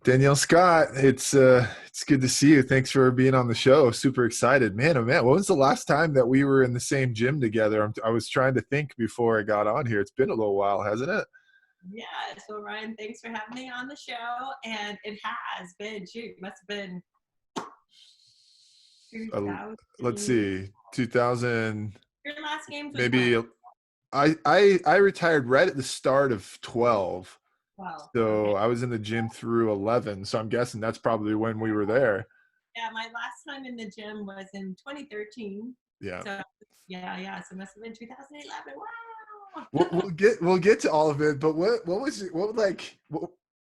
Danielle Scott, it's good to see you. Thanks for being on the show. Super excited, man. Oh man, when was the last time that we were in the same gym together? I was trying to think before I got on here. It's been a little while, hasn't it? Yeah, so Ryan, thanks for having me on the show. And it has been, shoot, it must have been Uh, 2000. let's see, 2000, Your last games was when? maybe. I retired right at the start of 12, Well, so okay. I was in the gym through 11. So I'm guessing that's probably when we were there. Yeah, my last time in the gym was in 2013. Yeah. So yeah, so it must have been 2011. Wow. We'll get to all of it, but what was it, what like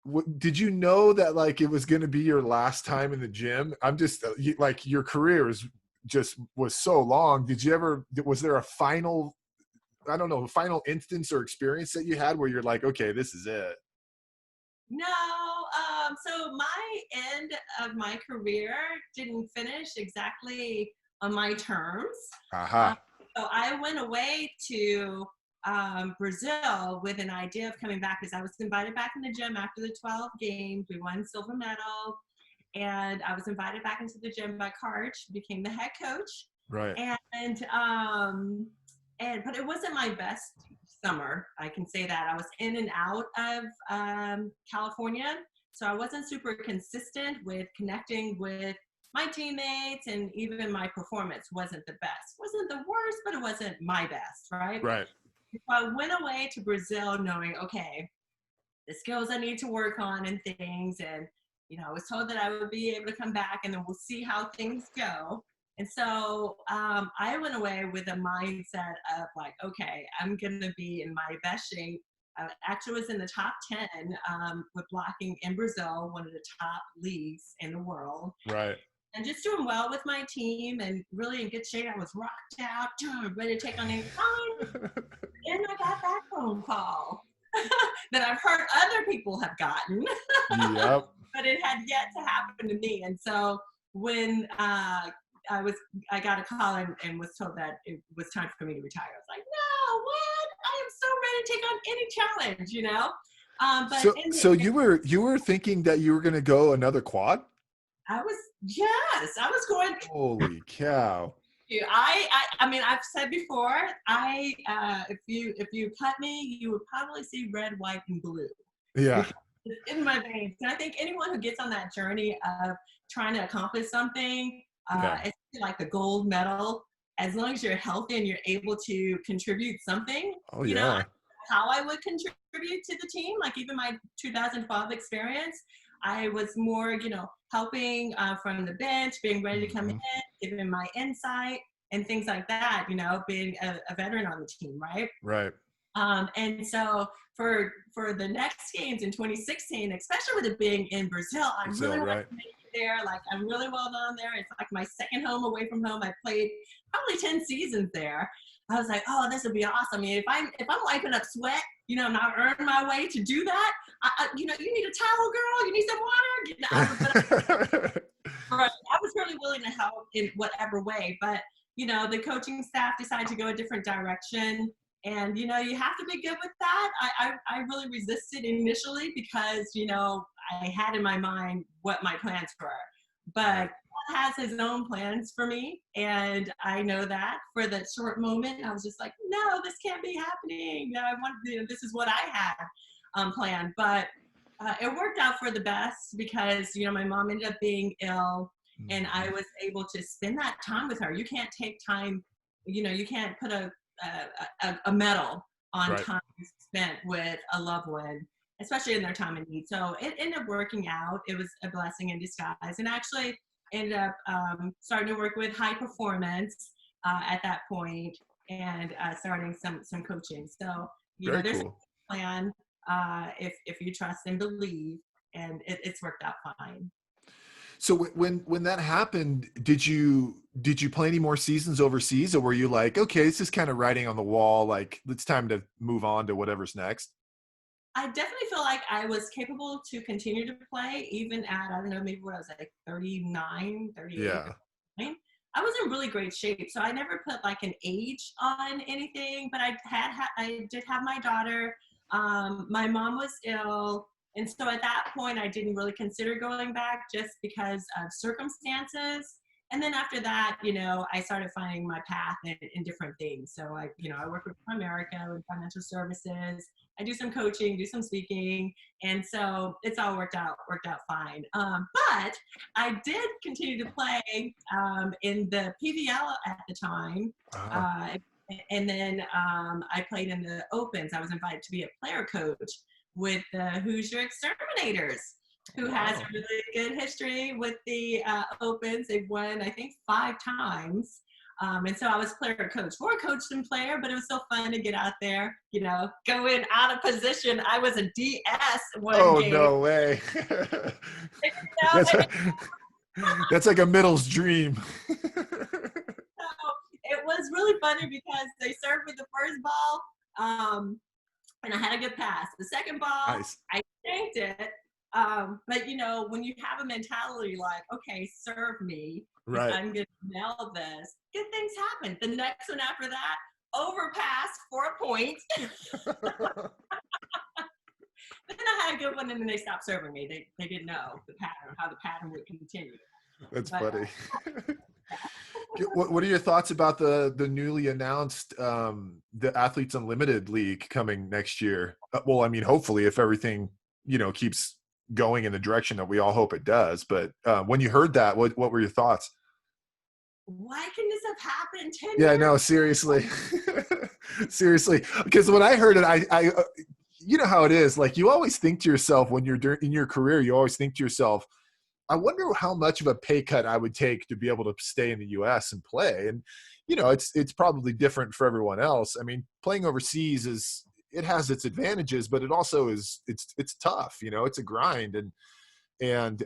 what did you know that like it was going to be your last time in the gym? I'm just like your career is just was so long. Did you ever was there a final, I don't know, final instance or experience that you had where you're like, okay, this is it? No, so my end of my career didn't finish exactly on my terms. Um, Aha. so I went away to Brazil with an idea of coming back because I was invited back in the gym after the 12 games. We won silver medal, and I was invited back into the gym by Karch, became the head coach, Right. and um, but it wasn't my best summer. I can say that I was in and out of California, so I wasn't super consistent with connecting with my teammates, and even my performance wasn't the best. Wasn't the worst, but it wasn't my best, right? Right. So I went away to Brazil knowing, okay, the skills I need to work on and things. And, I was told that I would be able to come back and then we'll see how things go. And so I went away with a mindset of like, okay, I'm going to be in my best shape. I actually was in the top 10 with blocking in Brazil, one of the top leagues in the world, Right. and just doing well with my team and really in good shape. I was rocked out, ready to take on any time. And I got that phone call that I've heard other people have gotten, Yep. but it had yet to happen to me. And so when I was, I got a call and was told that it was time for me to retire. I was like, no, what? I am so ready to take on any challenge. But So in the so you were thinking that you were going to go another quad? I was, yes, I was going. Holy cow. I mean, I've said before, if you cut me, you would probably see red, white, and blue Yeah. because it's in my veins. And I think anyone who gets on that journey of trying to accomplish something, Yeah. it's like the gold medal. As long as you're healthy and you're able to contribute something, Oh you know, yeah. how I would contribute to the team. Like even my 2012 experience, I was more, helping from the bench, being ready to come in, Mhm. giving my insight and things like that. Being a veteran on the team, right? Right. And so for the next games in 2016, especially with it being in Brazil, I Brazil, really want right. to make it there. Like I'm really well known there. It's like my second home away from home. I played probably 10 seasons there. I was like, oh, this would be awesome. I mean, if I'm wiping up sweat, and I earn my way to do that, you need a towel, girl. You need some water. I was really willing to help in whatever way, but the coaching staff decided to go a different direction, and you have to be good with that. I really resisted initially because I had in my mind what my plans were, but Right. God has His own plans for me, and I know that. For that short moment, I was just like, no, this can't be happening. I want, this is what I had planned, but it worked out for the best because my mom ended up being ill, and I Mhm. was able to spend that time with her. You can't take time, you can't put a medal on Right. time spent with a loved one, especially in their time of need. So it ended up working out. It was a blessing in disguise, and actually ended up starting to work with high performance at that point, and starting some coaching. So Very there's cool. a plan if you trust and believe, and it's worked out fine. So when that happened, did you play any more seasons overseas, or were you like, okay, this is kind of writing on the wall, like it's time to move on to whatever's next? I definitely feel like I was capable to continue to play even at, I don't know, maybe when I was like 39, 38, Yeah. 39. I was in really great shape. So I never put like an age on anything, but I did have my daughter. My mom was ill. And so at that point, I didn't really consider going back just because of circumstances. And then after that, I started finding my path in different things. So I work with America with financial services. I do some coaching, do some speaking, and so it's all worked out fine. But I did continue to play in the PVL at the time, Uh-huh. uh, and then I played in the Opens. I was invited to be a player coach with the Hoosier Exterminators, who has a Wow. really good history with the Opens. They've won, I think, 5 times. And so I was player coach, more coach than player, but it was so fun to get out there, going out of position. I was a DS one Oh, game. no way. You know, That's and that's like a middle's dream. so it was really funny because they served me the first ball, and I had a good pass. The second ball, Nice. I shanked it. But when you have a mentality like, okay, serve me, because Right. I'm gonna nail this, good things happen. The next one after that, overpass for a point. But then I had a good one, and then they stopped serving me. They didn't know the pattern, how the pattern would continue. That's But funny. What are your thoughts about the newly announced the Athletes Unlimited League coming next year? Well, I mean, hopefully, if everything keeps going in the direction that we all hope it does. But when you heard that, what were your thoughts? why can this have happened 10 Yeah, years no, seriously, seriously. Because when I heard it, I you know how it is. Like you always think to yourself when you're in your career, you always think to yourself, I wonder how much of a pay cut I would take to be able to stay in the U.S. and play. And it's probably different for everyone else. I mean, playing overseas it has its advantages, but it also it's tough. It's a grind, and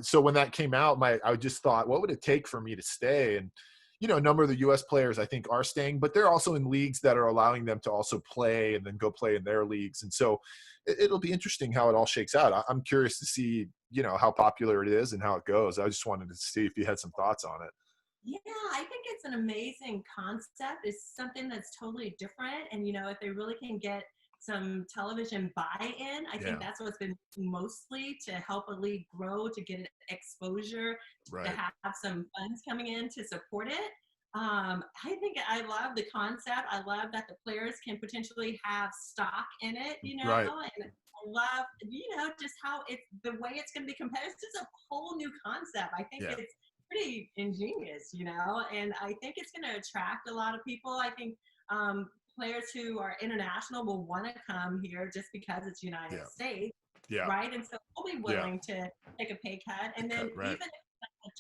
so when that came out, I just thought, what would it take for me to stay? And a number of the U.S. players I think are staying, but they're also in leagues that are allowing them to also play and then go play in their leagues. And so it'll be interesting how it all shakes out. I'm curious to see how popular it is and how it goes. I just wanted to see if you had some thoughts on it. Yeah, I think it's an amazing concept. It's something that's totally different. And, if they really can get some television buy-in, I think Yeah. that's what's been mostly to help a league grow, to get exposure, to Right. have some funds coming in to support it. I think I love the concept. I love that the players can potentially have stock in it, Right. and I love, just how it's the way it's going to be competitive. It's a whole new concept. I think Yeah. it's pretty ingenious, and I think it's going to attract a lot of people. I think players who are international will want to come here just because it's United Yeah. States, Yeah. right? And so they'll be Yeah. willing to take a pay cut. And then Right. even the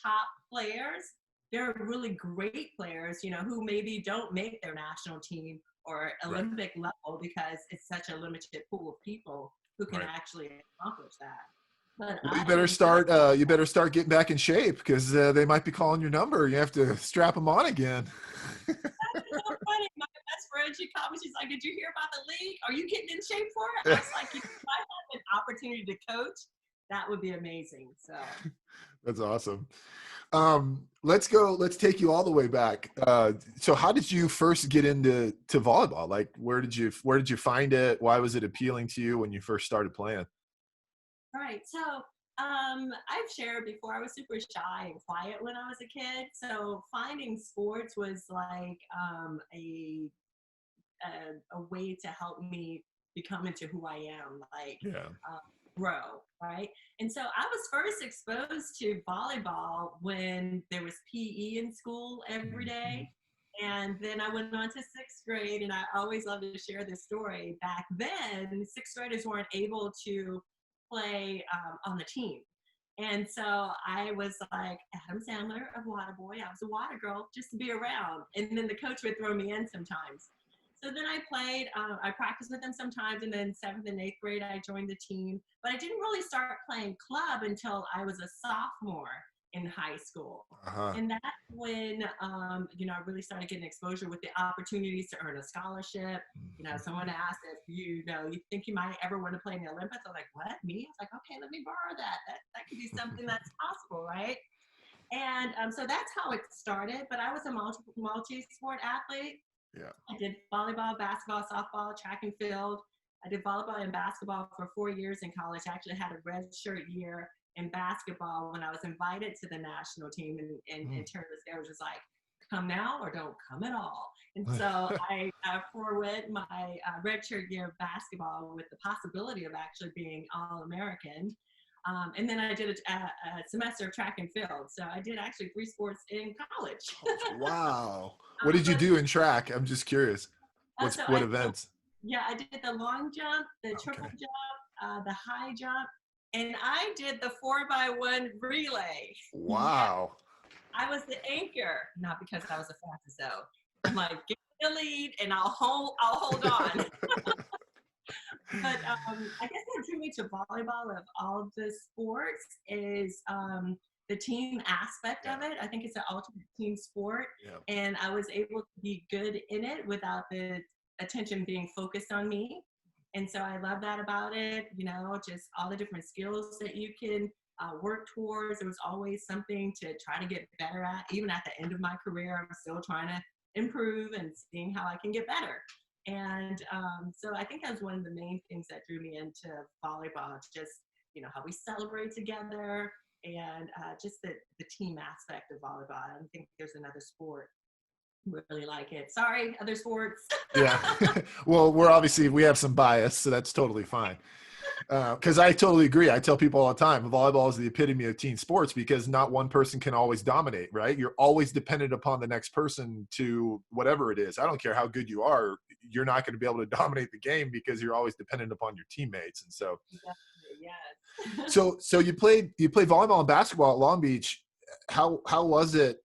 top players, they're really great players, who maybe don't make their national team or Right. Olympic level because it's such a limited pool of people who can Right. actually accomplish that. But Well, I think you better start getting back in shape because they might be calling your number. You have to strap them on again. that's so funny. My best friend, she called me. She's like, "Did you hear about the league? Are you getting in shape for it?" I was like, "If I had an opportunity to coach, that would be amazing." So That's awesome. Let's take you all the way back. So how did you first get into volleyball? Like where did you find it? Why was it appealing to you when you first started playing? all right. So I've shared before, I was super shy and quiet when I was a kid. So finding sports was like a way to help me become into who I am, like Yeah. grow, right? And so I was first exposed to volleyball when there was PE in school every Mhm. day. And then I went on to 6th grade, and I always love to share this story. Back then, 6th graders weren't able to play on the team. And so I was like Adam Sandler of Waterboy. I was a water girl just to be around. And then the coach would throw me in sometimes. So then I played, I practiced with them sometimes. And then 7th and 8th grade, I joined the team. But I didn't really start playing club until I was a sophomore in high school. Uh-huh. And that's when, I really started getting exposure with the opportunities to earn a scholarship. Someone asked if you think you might ever want to play in the Olympics. I was like, what, me? I was like, okay, let me borrow that. That could be something that's possible, right? And so that's how it started. But I was a multi-sport athlete. Yeah. I did volleyball, basketball, softball, track and field. I did volleyball and basketball for 4 years in college. I actually had a red shirt year in basketball when I was invited to the national team, and tournaments. They were just like, come now or don't come at all. And so I forward my redshirt year of basketball with the possibility of actually being All-American. And then I did a semester of track and field. So I did actually 3 sports in college. Wow. What did you do in track? I'm just curious. What events? I did the long jump, the triple jump, the high jump, and I did the 4x1 relay. Wow. I was the anchor, not because I was the fastest though. I'm like, give me the lead and I'll hold on. But I guess what drew me to volleyball of all of the sports is the team aspect of it. I think it's an ultimate team sport, and I was able to be good in it without the attention being focused on me. And so I love that about it, just all the different skills that you can work towards. There was always something to try to get better at. Even at the end of my career, I'm still trying to improve and seeing how I can get better. And so I think that was one of the main things that drew me into volleyball, just, how we celebrate together and just the team aspect of volleyball. I don't think there's another sport really like it. Sorry, other sports. Yeah. Well, we have some bias, so that's totally fine. Because I totally agree. I tell people all the time, volleyball is the epitome of team sports because not one person can always dominate, right? You're always dependent upon the next person to whatever it is. I don't care how good you are. You're not going to be able to dominate the game because you're always dependent upon your teammates. And so, yes. so you played volleyball and basketball at Long Beach. How was it?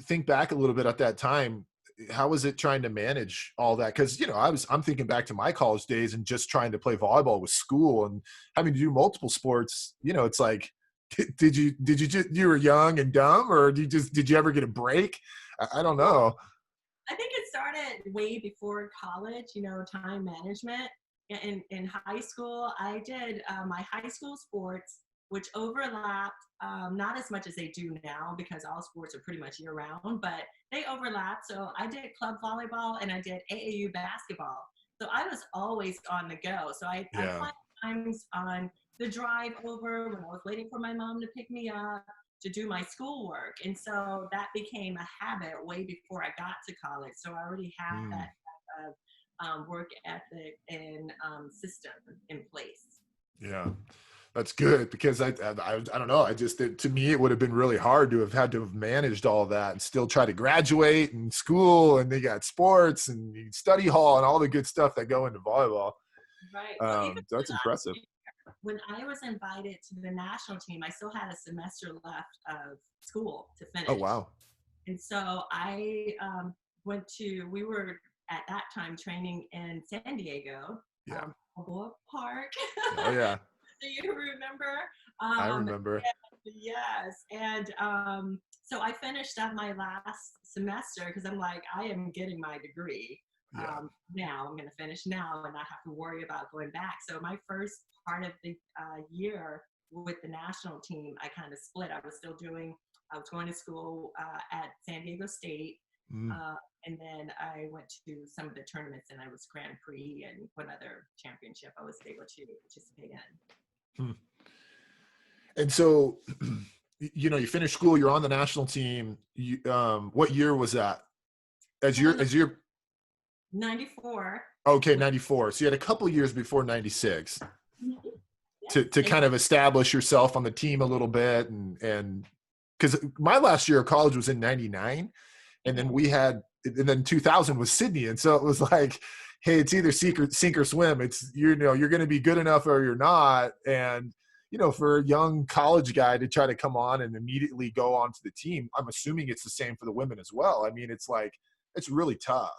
Think back a little bit at that time. How was it trying to manage all that? Because I'm thinking back to my college days and just trying to play volleyball with school and having to do multiple sports. It's like, did you were young and dumb, or did you ever get a break? I don't know. I think it started way before college. Time management. In high school, I did my high school sports, which overlapped, not as much as they do now because all sports are pretty much year round, but they overlap. So I did club volleyball and I did AAU basketball. So I was always on the go. So I find times on the drive over when I was waiting for my mom to pick me up to do my schoolwork. And so that became a habit way before I got to college. So I already had that work ethic and system in place. Yeah. That's good because I don't know. To me, it would have been really hard to have managed all of that and still try to graduate and school, and they got sports and study hall and all the good stuff that go into volleyball. Right. Well, that's impressive. When I was invited to the national team, I still had a semester left of school to finish. Oh, wow. And so I we were at that time training in San Diego, Balboa Park. Oh, yeah. Do you remember? I remember. Yes. And so I finished up my last semester because I'm like, I am getting my degree. Now I'm going to finish now and not have to worry about going back. So my first part of the year with the national team, I kind of split. I was going to school at San Diego State. And then I went to some of the tournaments and I was Grand Prix and one other championship I was able to participate in. And so, you finished school, you're on the national team. What year was that? As your 94. Okay, 94. So you had a couple years before 96 to kind of establish yourself on the team a little bit. And because my last year of college was in 99, and then then 2000 was Sydney. And so it was like, hey, it's either sink or swim. It's, you're going to be good enough or you're not. And, for a young college guy to try to come on and immediately go onto the team, I'm assuming it's the same for the women as well. I mean, it's really tough.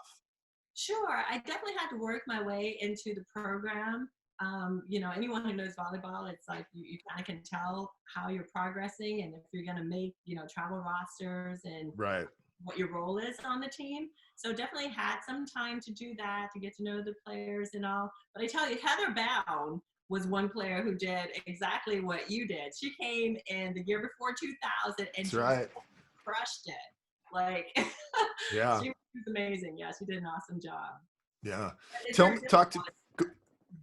Sure. I definitely had to work my way into the program. Anyone who knows volleyball, it's like you kind of can tell how you're progressing and if you're going to make, travel rosters and what your role is on the team. So definitely had some time to do that, to get to know the players and all. But I tell you, Heather Bound was one player who did exactly what you did. She came in the year before 2000 and she crushed it. Yeah. She was amazing. Yeah, she did an awesome job. Yeah.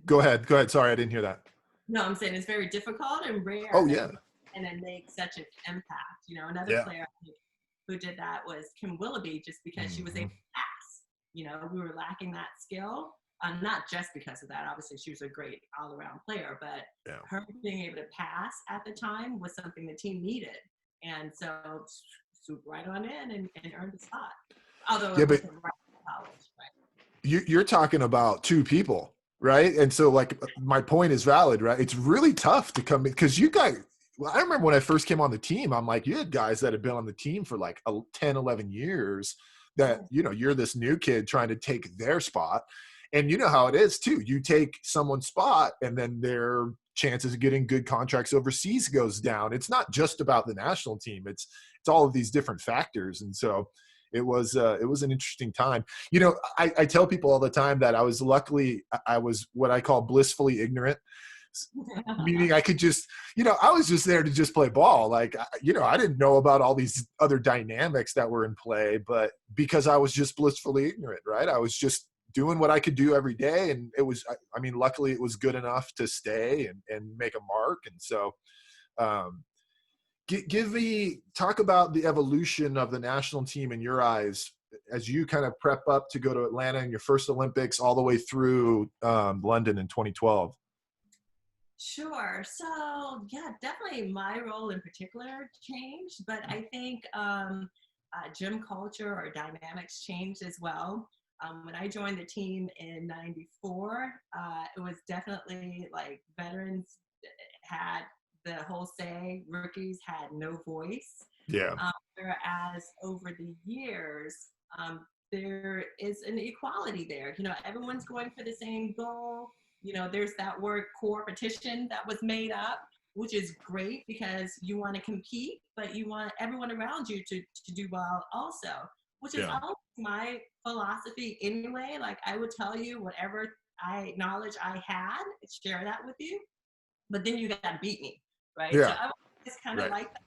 Go ahead. Go ahead. Sorry, I didn't hear that. No, I'm saying it's very difficult and rare Oh that yeah. and then make such an impact. You know, another Yeah. player who did that was Kim Willoughby, just because she was able Hmm. to pass. You know, we were lacking that skill. Not just because of that. Obviously, she was a great all-around player, but Yeah. her being able to pass at the time was something the team needed. And so, swooped right on in and earned a spot. Although Yeah, it but wasn't right in college, right? you're talking about two people, right? And so, like, my point is valid, right? It's really tough to come in because you guys. Well, I remember when I first came on the team, I'm like, you had guys that had been on the team for like 10, 11 years that, you know, you're this new kid trying to take their spot. And you know how it is too. You take someone's spot and then their chances of getting good contracts overseas goes down. It's not just about the national team. It's all of these different factors. And so it was an interesting time. You know, I tell people all the time that I was what I call blissfully ignorant, meaning I could just, you know, I was just there to just play ball. Like, you know, I didn't know about all these other dynamics that were in play, but because I was just blissfully ignorant, right? I was just doing what I could do every day. And it was, I mean, luckily it was good enough to stay and make a mark. And so, um, talk about the evolution of the national team in your eyes as you kind of prep up to go to Atlanta in your first Olympics all the way through London in 2012. Sure. So yeah, definitely my role in particular changed, but I think gym culture or dynamics changed as well. When I joined the team in '94, it was definitely like veterans had the whole say, rookies had no voice. Yeah. Whereas over the years, there is an equality there. You know, everyone's going for the same goal. You know, there's that word competition that was made up, which is great because you want to compete, but you want everyone around you to do well also, which is Yeah. always my philosophy anyway. Like, I would tell you whatever knowledge I had, share that with you, but then you got to beat me, right? So Yeah. I was just kind of Right. like that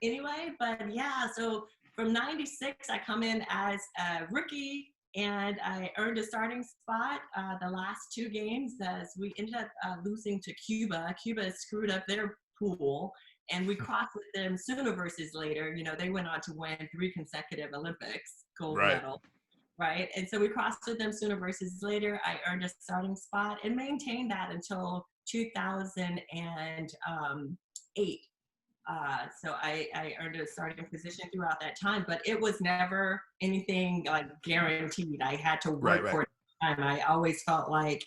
anyway. But yeah, so from '96, I come in as a rookie and I earned a starting spot the last two games as we ended up losing to Cuba. Cuba screwed up their pool and we crossed with them sooner versus later. You know, they went on to win 3 consecutive Olympics gold Right. medal. Right. And so we crossed with them sooner versus later. I earned a starting spot and maintained that until 2008. So I earned a starting position throughout that time, but it was never anything like guaranteed. I had to Right. work Right. for it. I always felt like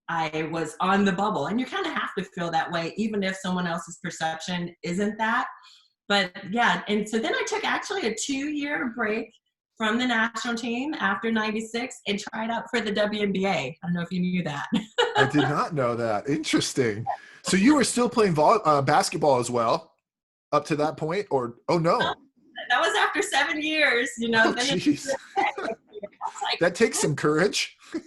I was on the bubble, and you kind of have to feel that way, even if someone else's perception isn't that. But yeah, and so then I took actually a 2-year break from the national team after '96 and tried out for the WNBA. I don't know if you knew that. I did not know that. Interesting. So you were still playing basketball as well up to that point, or oh no? That was after 7 years, you know. Oh Then geez, I was like, that takes some courage. love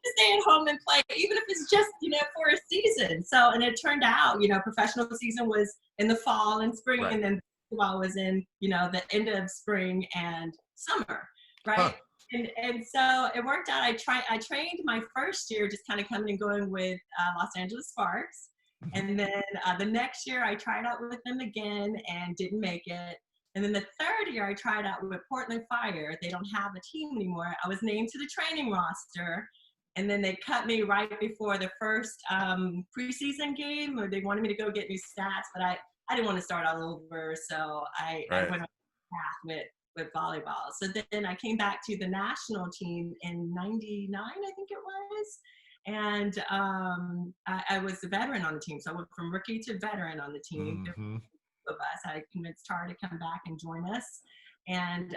to stay at home and play, even if it's just, you know, for a season. So, and it turned out, you know, professional season was in the fall and spring, Right. and then basketball was in, you know, the end of spring and summer, right? Huh. And so it worked out. I trained my first year just kind of coming and going with Los Angeles Sparks. And then the next year I tried out with them again and didn't make it. And then the third year I tried out with Portland Fire. They don't have a team anymore. I was named to the training roster. And then they cut me right before the first preseason game, or they wanted me to go get new stats, but I didn't want to start all over. So I Right. went on a path with volleyball. So then I came back to the national team in '99, I think it was. And I was a veteran on the team. So I went from rookie to veteran on the team. Mm-hmm. Of us, I convinced Tara to come back and join us. And,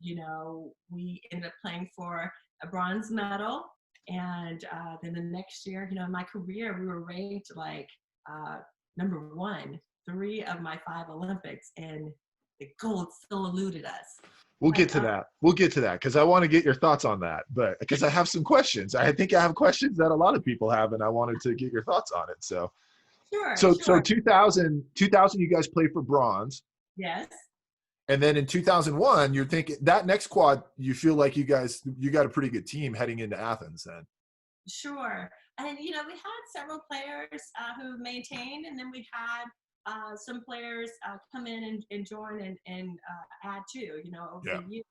you know, we ended up playing for a bronze medal. And then the next year, you know, in my career, we were ranked like number 1, 3 of my 5 Olympics, and the gold still eluded us. We'll get to that. We'll get to that because I want to get your thoughts on that. But because I have some questions, I think I have questions that a lot of people have, and I wanted to get your thoughts on it. So, Sure. so 2000, you guys played for bronze. Yes. And then in 2001, you're thinking that next quad, you feel like you got a pretty good team heading into Athens then. Sure. And, you know, we had several players who maintained, and then we had some players come in and join and add to, you know, over Yeah. the years.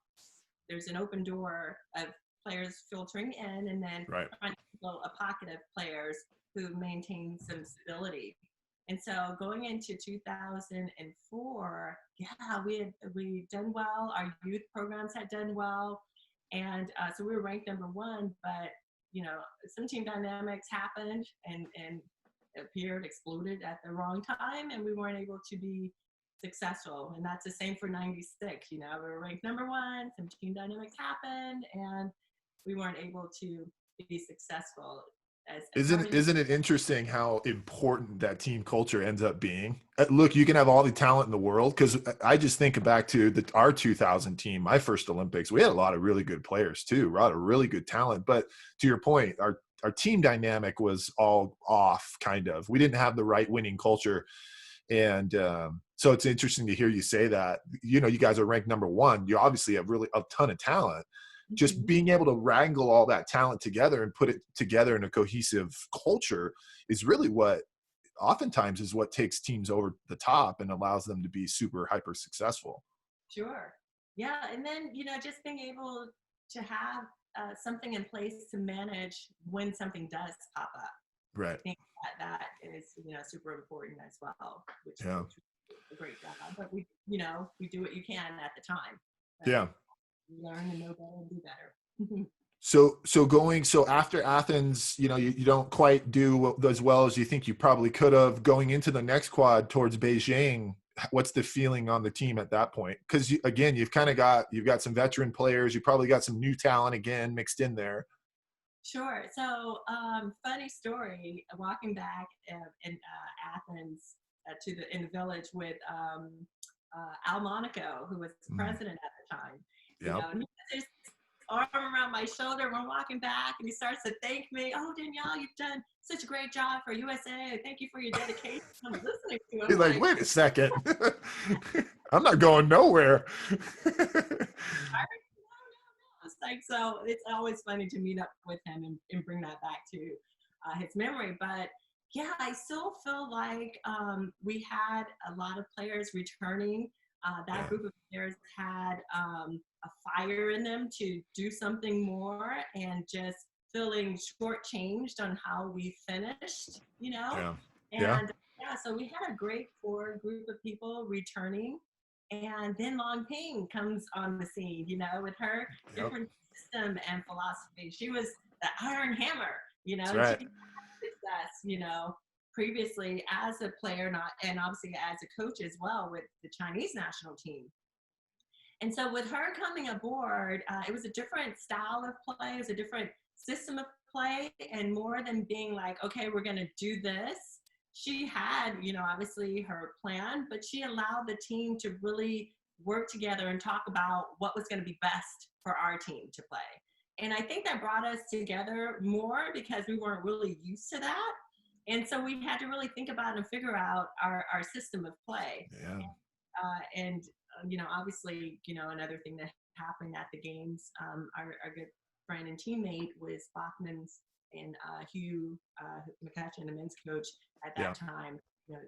There's an open door of players filtering in, and then Right. trying to fill a pocket of players who maintain some stability. And so going into 2004, yeah, we done well. Our youth programs had done well, and so we were ranked number one. But you know, some team dynamics happened and appeared exploded at the wrong time, and we weren't able to be successful. And that's the same for '96. You know, we were ranked number one. Some team dynamics happened, and we weren't able to be successful. As hard as Isn't it interesting how important that team culture ends up being? Look, you can have all the talent in the world, because I just think back to our 2000 team, my first Olympics. We had a lot of really good players too, a lot of really good talent. But to your point, our team dynamic was all off, kind of. We didn't have the right winning culture, and so it's interesting to hear you say that. You know, you guys are ranked number one. You obviously have really a ton of talent. Just being able to wrangle all that talent together and put it together in a cohesive culture is really what oftentimes is what takes teams over the top and allows them to be super hyper successful. Sure. Yeah. And then, you know, just being able to have something in place to manage when something does pop up. I Right. think that is, you know, super important as well, which Yeah. is a great job. But we, you know, we do what you can at the time. Yeah. Learn and know better and do better. So after Athens, you know, you don't quite do as well as you think you probably could have. Going into the next quad towards Beijing, what's the feeling on the team at that point? Because again, you've got some veteran players, you probably got some new talent again mixed in there. Sure. So, funny story. Walking back in Athens in the village with Al Monaco, who was president at the time. You Yeah. know, and he has his arm around my shoulder. We're walking back, and he starts to thank me. Oh, Danielle, you've done such a great job for USA. Thank you for your dedication. I'm listening to him. You're like, wait a second. I'm not going nowhere. It's like, so it's always funny to meet up with him and bring that back to his memory. But yeah, I still feel like we had a lot of players returning. That group of players had a fire in them to do something more, and just feeling shortchanged on how we finished, you know? Yeah. And yeah, so we had a great core group of people returning. And then Long Ping comes on the scene, you know, with her different system and philosophy. She was the Iron Hammer, you know, That's and right. she had success, you know, previously as a player, and obviously as a coach as well with the Chinese national team. And so with her coming aboard, it was a different style of play. It was a different system of play, and more than being like, okay, we're going to do this. She had, you know, obviously her plan, but she allowed the team to really work together and talk about what was going to be best for our team to play. And I think that brought us together more because we weren't really used to that. And so we had to really think about and figure out our system of play. Yeah. And you know, obviously, you know, another thing that happened at the games, our good friend and teammate was Bachman's and Hugh McCutcheon, the men's coach at that time. You know,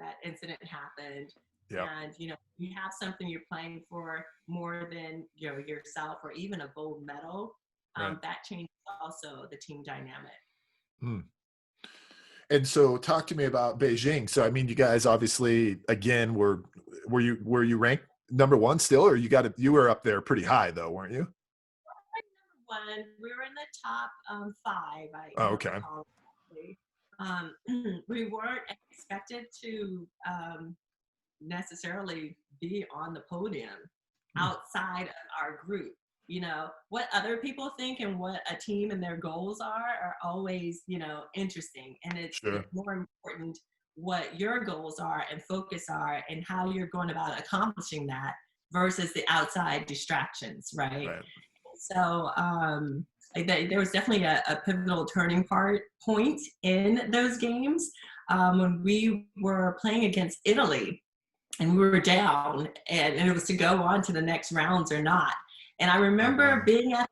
that incident happened. And, you know, you have something you're playing for more than, you know, yourself or even a gold medal. That changes also the team dynamic. And so talk to me about Beijing. So, I mean, you guys obviously, again, were you ranked number one still, or you were up there pretty high though, weren't you? Number one, we were in the top 5. Okay. We weren't expected to necessarily be on the podium outside of our group. You know, what other people think and what a team and their goals are always, you know, interesting. And it's more important what your goals are and focus are and how you're going about accomplishing that versus the outside distractions, right? So there was definitely a pivotal turning point in those games when we were playing against Italy and we were down and it was to go on to the next rounds or not. And I remember being at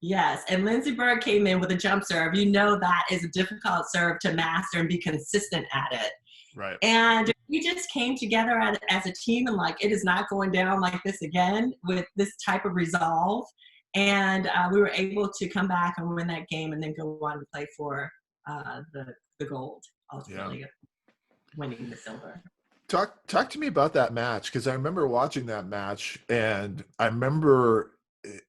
Yes, and Lindsey Berg came in with a jump serve. You know that is a difficult serve to master and be consistent at it. Right. And we just came together as a team and like, it is not going down like this again with this type of resolve. And we were able to come back and win that game and then go on to play for the gold, ultimately winning the silver. Talk to me about that match, because I remember watching that match, and I remember,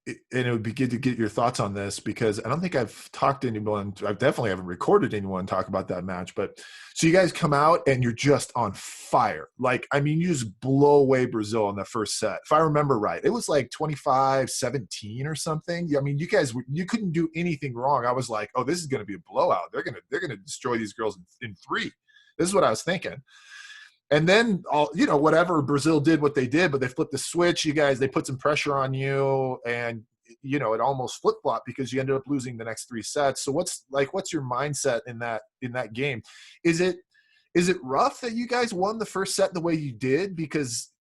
and it would be good to get your thoughts on this, because I don't think I've talked to anyone. I definitely haven't recorded anyone talk about that match. But so you guys come out and you're just on fire. Like, I mean, you just blow away Brazil in the first set. If I remember right, it was like 25-17 or something. I mean, you couldn't do anything wrong. I was like, oh, this is going to be a blowout. They're going to destroy these girls in 3. This is what I was thinking. And then, whatever, Brazil did what they did, but they flipped the switch. They put some pressure on you, and, it almost flip-flopped because you ended up losing the next 3 sets. So what's your mindset in that game? Is it rough that you guys won the first set the way you did? Because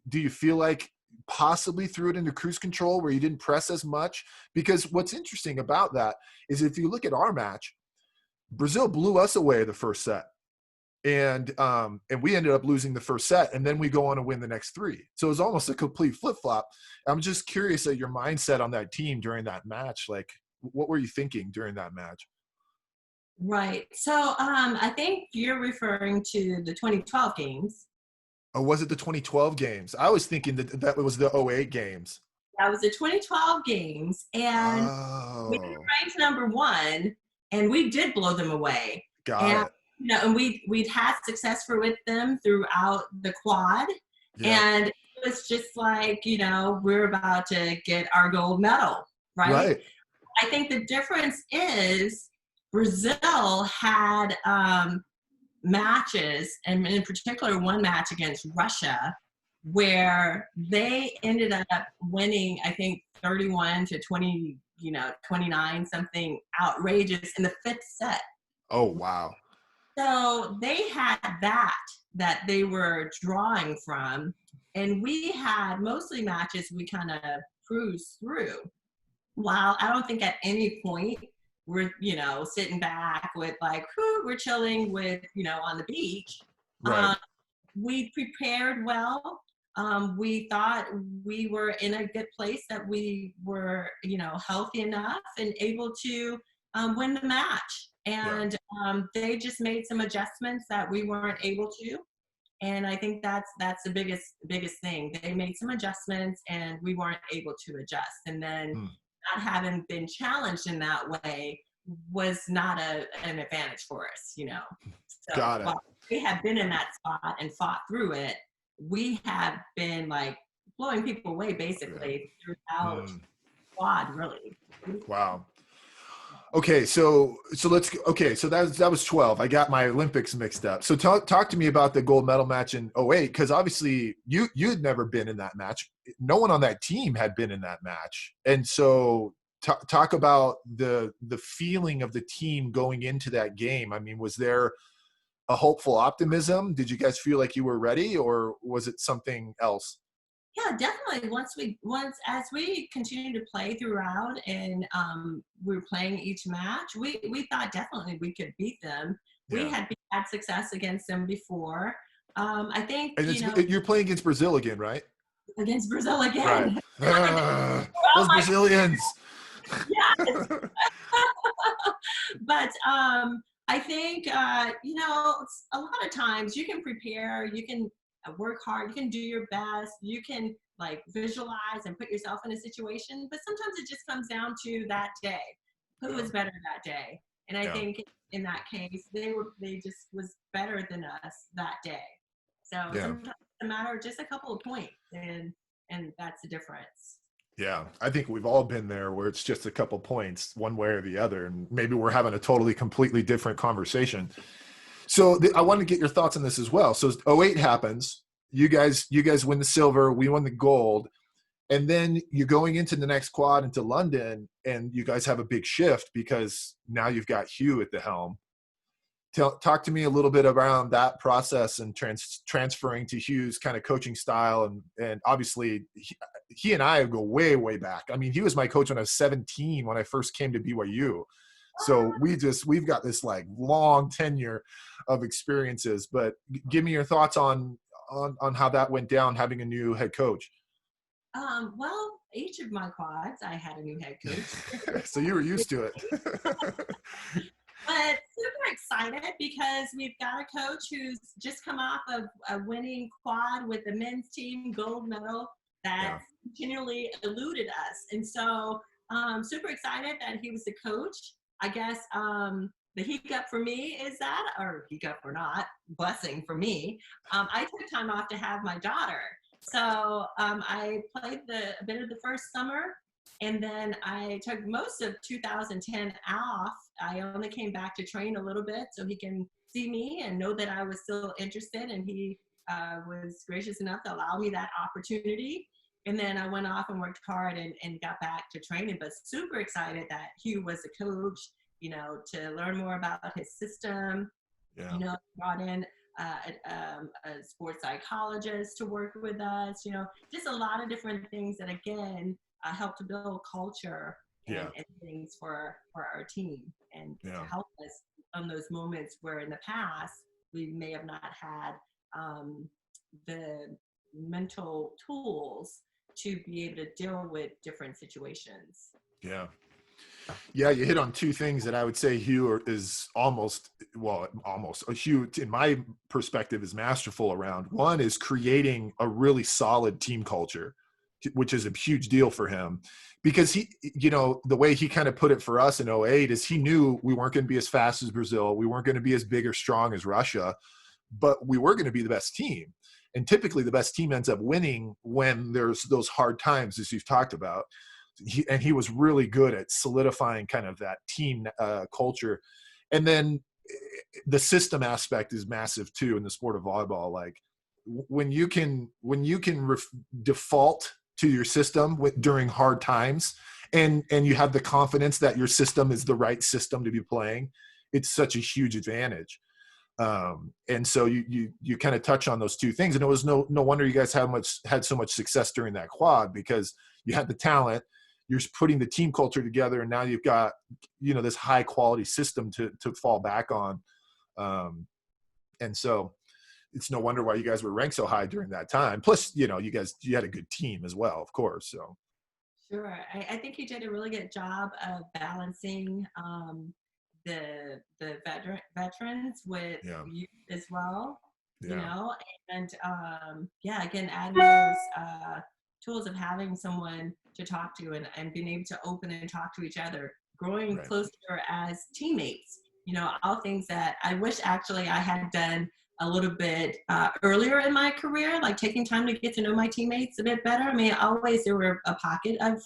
do you feel like possibly threw it into cruise control where you didn't press as much? Because what's interesting about that is if you look at our match, Brazil blew us away the first set. And we ended up losing the first set, and then we go on to win the next 3. So it was almost a complete flip-flop. I'm just curious at your mindset on that team during that match. Like, what were you thinking during that match? Right. So I think you're referring to the 2012 games. Oh, was it the 2012 games? I was thinking that was the 08 games. That was the 2012 games, and we were ranked number 1, and we did blow them away. Got it. And we'd had success with them throughout the quad. Yeah. And it was just like, we're about to get our gold medal, right? I think the difference is Brazil had matches, and in particular one match against Russia, where they ended up winning, I think 31-20, 29, something outrageous in the 5th set. Oh, wow. So they had that they were drawing from, and we had mostly matches we kind of cruised through. While I don't think at any point we're, sitting back with like, we're chilling with, on the beach. Right. We prepared well. We thought we were in a good place, that we were, healthy enough and able to win the match. And they just made some adjustments that we weren't able to. And I think that's the biggest thing. They made some adjustments and we weren't able to adjust. And then not having been challenged in that way was not an advantage for us, So Got it. while we have been in that spot and fought through it, we have been like blowing people away basically throughout quad, really. Wow. Okay, so that was 12. I got my Olympics mixed up. So talk to me about the gold medal match in 08, because obviously you had never been in that match. No one on that team had been in that match, and so talk about the feeling of the team going into that game. I mean, was there a hopeful optimism? Did you guys feel like you were ready, or was it something else? Yeah, definitely. As we continued to play throughout, and we were playing each match, we thought definitely we could beat them. We had had success against them before. I think you're playing against Brazil again, right? Against Brazil again. Right. Those Brazilians. Yes. But I think a lot of times you can prepare, you can work hard, you can do your best, you can like visualize and put yourself in a situation, but sometimes it just comes down to that day, who was better that day. And I think in that case they just was better than us that day. So sometimes it's a matter of just a couple of points, and that's the difference. Yeah, I think we've all been there where it's just a couple points one way or the other, and maybe we're having a completely different conversation. So I want to get your thoughts on this as well. So 08 happens. You guys win the silver. We won the gold. And then you're going into the next quad into London, and you guys have a big shift because now you've got Hugh at the helm. Talk to me a little bit around that process and transferring to Hugh's kind of coaching style. And obviously he and I go way, way back. I mean, he was my coach when I was 17 when I first came to BYU. So we've got this like long tenure of experiences. But give me your thoughts on how that went down, having a new head coach. Well, each of my quads, I had a new head coach. So you were used to it. But super excited because we've got a coach who's just come off of a winning quad with the men's team gold medal that continually eluded us. And so super excited that he was the coach. I guess the hiccup for me is that, or hiccup or not, blessing for me, I took time off to have my daughter. So I played a bit of the first summer, and then I took most of 2010 off. I only came back to train a little bit so he can see me and know that I was still interested, and he was gracious enough to allow me that opportunity. And then I went off and worked hard and got back to training, but super excited that Hugh was a coach, to learn more about his system. Brought in a sports psychologist to work with us, just a lot of different things that, again, help to build culture and things for our team, and to help us on those moments where in the past we may have not had the mental tools to be able to deal with different situations. Yeah, you hit on two things that I would say Hugh is Hugh, in my perspective, is masterful around. One is creating a really solid team culture, which is a huge deal for him, because he, the way he kind of put it for us in 2008 is he knew we weren't going to be as fast as Brazil. We weren't going to be as big or strong as Russia, but we were going to be the best team. And typically the best team ends up winning when there's those hard times, as you've talked about. He was really good at solidifying kind of that team culture. And then the system aspect is massive too in the sport of volleyball. Like when you can default to your system during hard times, and you have the confidence that your system is the right system to be playing, it's such a huge advantage. And so you kind of touch on those two things, and it was no wonder you guys had so much success during that quad, because you had the talent, you're putting the team culture together, and now you've got, this high quality system to fall back on. And so it's no wonder why you guys were ranked so high during that time. Plus, you had a good team as well, of course. So. Sure. I think you did a really good job of balancing the veterans with youth as well, and again, adding those tools of having someone to talk to and being able to open and talk to each other, growing closer as teammates, all things that I wish actually I had done a little bit earlier in my career, like taking time to get to know my teammates a bit better. I mean, always there were a pocket of,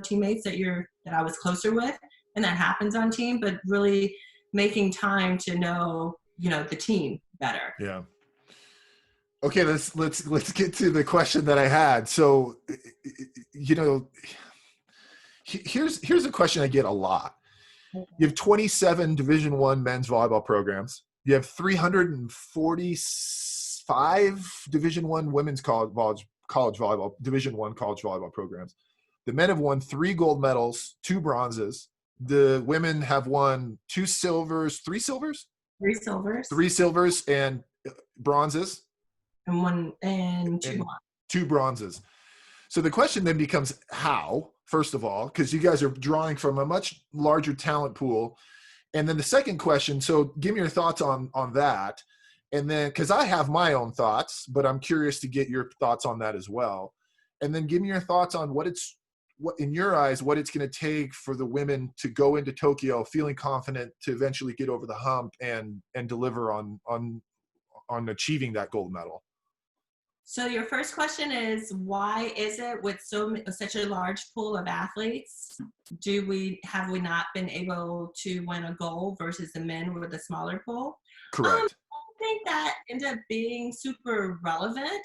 teammates that I was closer with, and that happens on team, but really making time to know, the team better. Yeah. Okay, let's get to the question that I had. So, here's a question I get a lot. You have 27 Division I men's volleyball programs. You have 345 Division I women's college volleyball, Division I college volleyball programs. The men have won 3 gold medals, 2 bronzes. The women have won 2 silvers, 3 silvers? 3 silvers. 3 silvers and bronzes. And 2 bronzes. So the question then becomes how, first of all, because you guys are drawing from a much larger talent pool. And then the second question, so give me your thoughts on that. And then, because I have my own thoughts, but I'm curious to get your thoughts on that as well. And then give me your thoughts on what in your eyes, what it's going to take for the women to go into Tokyo feeling confident to eventually get over the hump and deliver on achieving that gold medal. So your first question is, why is it with such a large pool of athletes, have we not been able to win a gold versus the men with a smaller pool? Correct. I think that ended up being super relevant.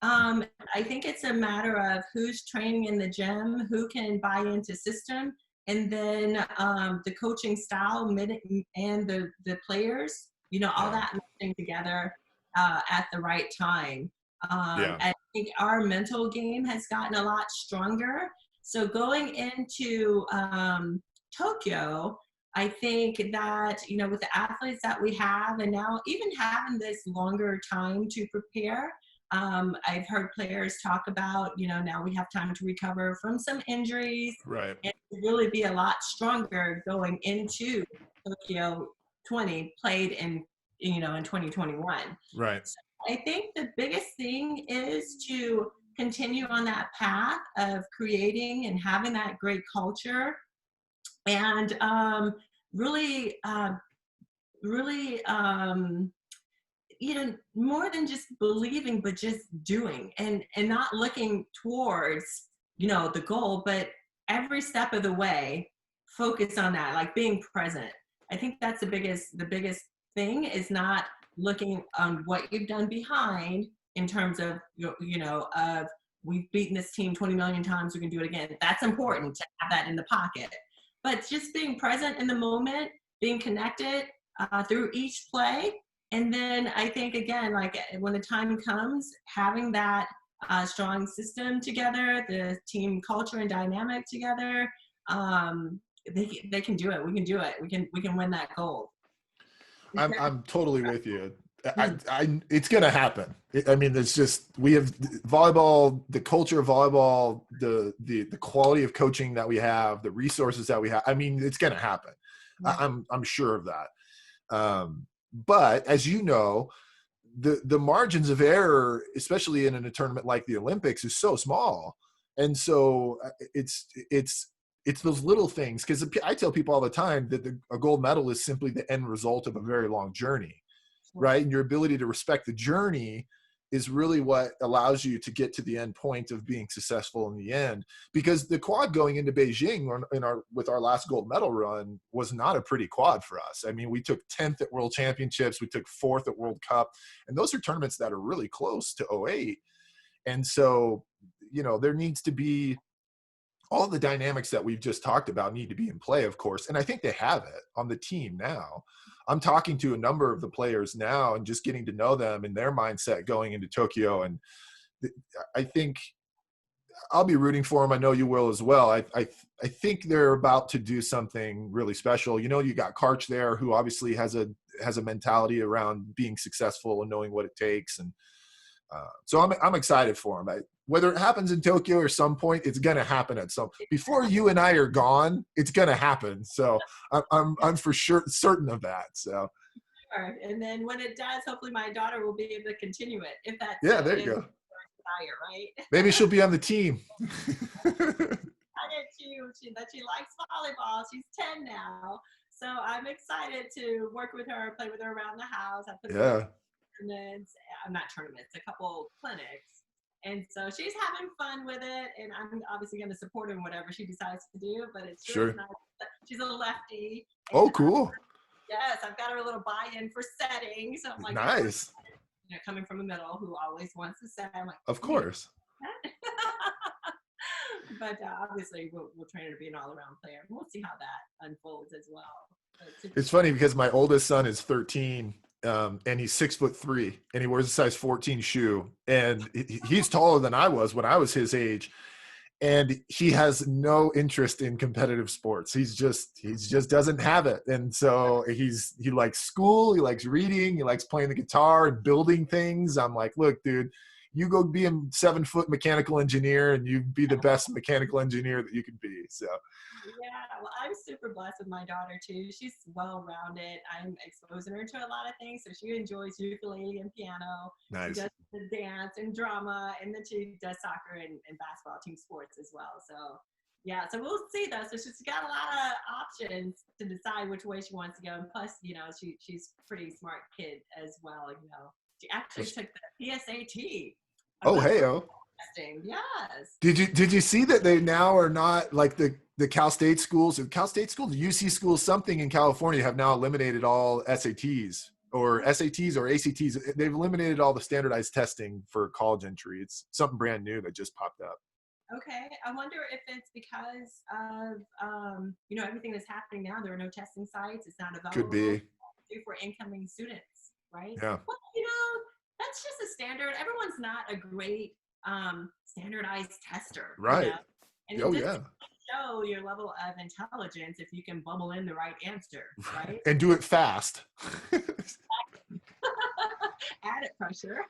I think it's a matter of who's training in the gym, who can buy into system, and then the coaching style and the players, all that mixing together at the right time. Yeah. I think our mental game has gotten a lot stronger. So going into Tokyo, I think that, you know, with the athletes that we have, and now even having this longer time to prepare, I've heard players talk about, you know, now we have time to recover from some injuries Right. and really be a lot stronger going into Tokyo 20 played in, you know, in 2021. Right. So I think the biggest thing is to continue on that path of creating and having that great culture, and really, really, you know, more than just believing, but just doing, and not looking towards, you know, the goal, but every step of the way, focus on that, like being present. I think that's the biggest thing is not looking on what you've done behind in terms of, you know, of we've beaten this team 20 million times, we can do it again. That's important to have that in the pocket. But just being present in the moment, being connected through each play. And then I think, again, like when the time comes, having that strong system together, the team culture and dynamic together, they can do it. We can do it. We can win that gold. I'm totally with you. Mm. It's gonna happen. I mean, it's just we have volleyball, the culture of volleyball, the quality of coaching that we have, the resources that we have. I mean, it's gonna happen. Yeah. I'm sure of that. But as you know, the margins of error, especially in a tournament like the Olympics, is so small, and so it's those little things. Because I tell people all the time that a gold medal is simply the end result of a very long journey, Sure. right? And your ability to respect the journey is really what allows you to get to the end point of being successful in the end. Because the quad going into Beijing with our last gold medal run was not a pretty quad for us. I mean, we took 10th at World Championships, we took 4th at World Cup, and those are tournaments that are really close to '08. And so, you know, there needs to be all the dynamics that we've just talked about need to be in play, of course. And I think they have it on the team now. I'm talking to a number of the players now and just getting to know them and their mindset going into Tokyo. And I think I'll be rooting for them. I know you will as well. I think they're about to do something really special. You know, you got Karch there, who obviously has a mentality around being successful and knowing what it takes. And so I'm excited for him. Whether it happens in Tokyo or some point, it's going to happen at some. Before you and I are gone, it's going to happen. So I'm for sure certain of that. So Sure. And then when it does, hopefully my daughter will be able to continue it, if that's yeah, there is you go. desire, right? Maybe she'll be on the team. I did too. She likes volleyball. She's 10 now. So I'm excited to work with her, play with her around the house. I put Yeah, tournaments, not tournaments, a couple clinics. And so she's having fun with it. And I'm obviously going to support her in whatever she decides to do. But it's really sure. nice. She's a lefty. Oh, And cool. yes, I've got her a little buy-in for setting. So I'm like, Nice. you know, coming from the middle who always wants to set, I'm like, Of you need course. that. But obviously we'll train her to be an all-around player. We'll see how that unfolds as well. It's funny because my oldest son is 13, and he's 6'3", and he wears a size 14 shoe, and he's taller than I was when I was his age, and he has no interest in competitive sports. He just doesn't have it, and so he likes school, he likes reading, he likes playing the guitar and building things. I'm like, look, dude, you go be a 7-foot mechanical engineer, and you be the best mechanical engineer that you can be. So. Yeah, well, I'm super blessed with my daughter too. She's well-rounded. I'm exposing her to a lot of things, so she enjoys ukulele and piano. She Nice. does the dance and drama, and then she does soccer and basketball team sports as well. So yeah, so we'll see though. So she's got a lot of options to decide which way she wants to go. And plus, you know, she's a pretty smart kid as well. You know, she actually took the PSAT. Oh, hey, oh. Testing. Yes. Did you see that they now are not like the Cal State schools, UC schools, something in California have now eliminated all SATs or ACTs. They've eliminated all the standardized testing for college entry. It's something brand new that just popped up. Okay, I wonder if it's because of you know, everything that's happening now. There are no testing sites. It's not Could available be. for incoming students, right? Yeah. Well, you know, that it's just a standard. Everyone's not a great standardized tester, Right. and Oh it yeah. doesn't show your level of intelligence if you can bubble in the right answer, right? And do it fast. Added pressure.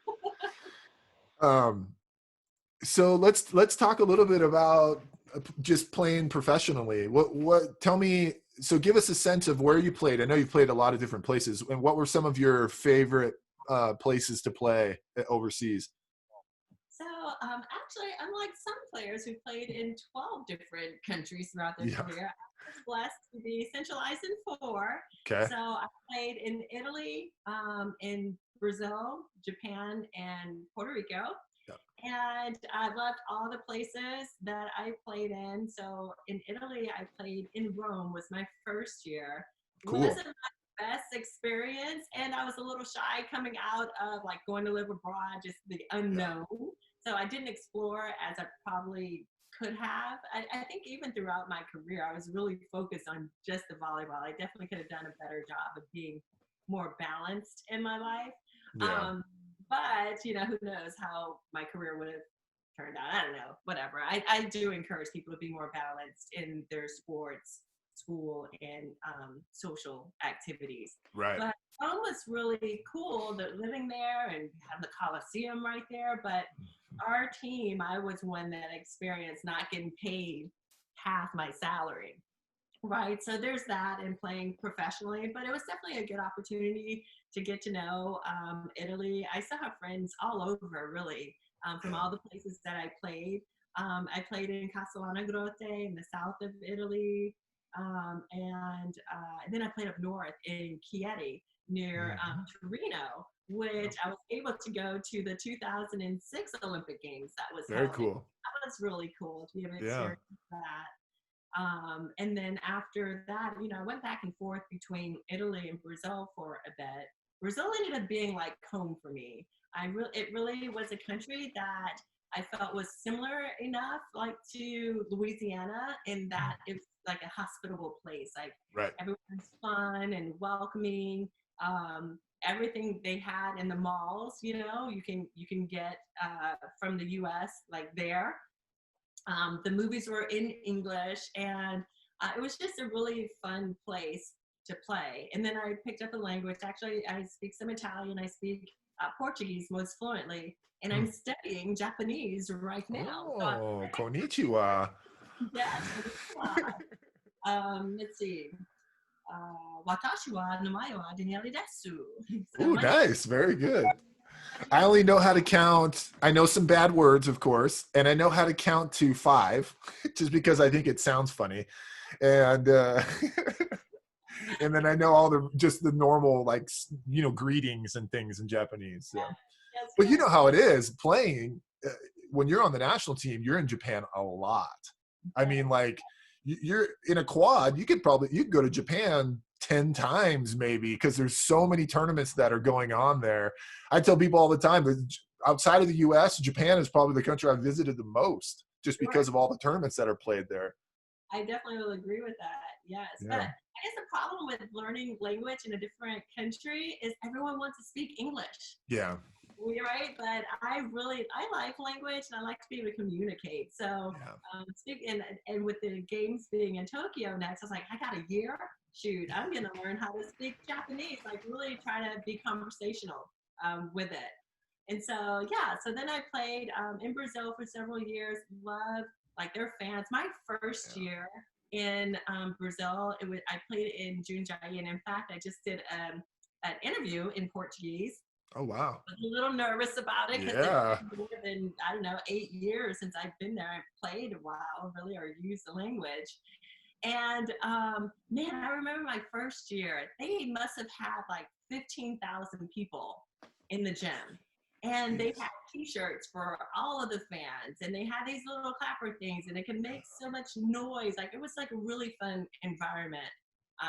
um, so let's talk a little bit about just playing professionally. Tell me, so give us a sense of where you played. I know you played a lot of different places, and what were some of your favorite places to play overseas? So actually, unlike some players who played in 12 different countries throughout their Yeah. career, I was blessed to be centralized in 4. Okay. So I played in Italy, in Brazil, Japan, and Puerto Rico. Yeah. And I loved all the places that I played in. So in Italy, I played in Rome, was my first year. Cool. Wasn't my best experience, and I was a little shy coming out of like going to live abroad, just the unknown. Yeah. So I didn't explore as I probably could have. I think even throughout my career, I was really focused on just the volleyball. I definitely could have done a better job of being more balanced in my life. Yeah. But who knows how my career would have turned out. I don't know, whatever. I do encourage people to be more balanced in their sports, school, and social activities. Right. But Rome was really cool, that living there and have the Coliseum right there. But our team, I was one that experienced not getting paid half my salary. Right. So there's that in playing professionally, but it was definitely a good opportunity to get to know Italy. I still have friends all over, really, from all the places that I played. I played in Castellana Grotte in the south of Italy. And then I played up north in Chieti near Torino, which I was able to go to the 2006 Olympic Games that was very held. cool. That was really cool to be able to Yeah. experience that. And then after that, I went back and forth between Italy and Brazil for a bit. Brazil ended up being like home for me. It really was a country that I felt was similar enough, like to Louisiana, in that it's like a hospitable place. Like right. Everyone's fun and welcoming. Everything they had in the malls, you can get from the U.S. like there. The movies were in English, and it was just a really fun place to play. And then I picked up a language. Actually, I speak some Italian. I speak Portuguese most fluently, and I'm studying Japanese right now. Oh, konnichiwa. Yes. Let's see. Watashi wa namae wa Danielle desu. Oh, nice. Very good. I only know how to count. I know some bad words, of course, and I know how to count to 5, just because I think it sounds funny. And and then I know all the normal, like, greetings and things in Japanese. So. Yes, but you know how it is playing when you're on the national team. You're in Japan a lot. I mean, like, you're in a quad. You could go to Japan 10 times maybe, because there's so many tournaments that are going on there. I tell people all the time that outside of the US, Japan is probably the country I've visited the most, just because of all the tournaments that are played there. I definitely will agree with that. Yes. Yeah. But I guess the problem with learning language in a different country is everyone wants to speak English. Yeah. Right. But I like language, and I like to be able to communicate. So and with the games being in Tokyo next, I was like, I got a year. Shoot, I'm going to learn how to speak Japanese, like really try to be conversational with it. And so, so then I played in Brazil for several years. Love like their fans. My first year in Brazil, I played in Jundiaí, and in fact, I just did an interview in Portuguese. Oh wow! I was a little nervous about it because it's been more than 8 years since I've been there. I've played a while, really, or used the language. And man, I remember my first year. They must have had like 15,000 people in the gym. And they had T-shirts for all of the fans, and they had these little clapper things, and it could make so much noise. Like it was like a really fun environment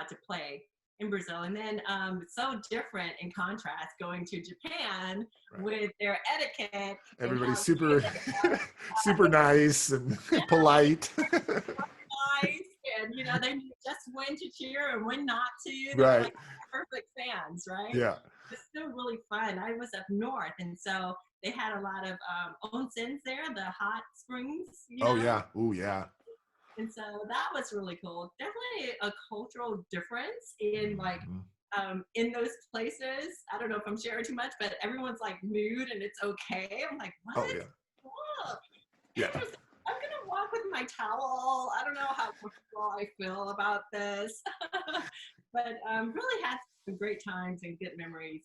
to play in Brazil. And then so different in contrast going to Japan with their etiquette. Everybody's super super nice and polite. Nice, and they knew just when to cheer and when not to. They're right. Like perfect fans, right? Yeah. was still really fun. I was up north, and so they had a lot of onsens there, the hot springs, Oh yeah. Oh yeah. and so that was really cool. Definitely a cultural difference in like Mhm. in those places. I don't know if I'm sharing too much, but everyone's like nude and it's okay. I'm like, what? Oh yeah. Cool. Yeah. Interesting. I'm gonna walk with my towel. I don't know how comfortable I feel about this, but really had some great times and good memories,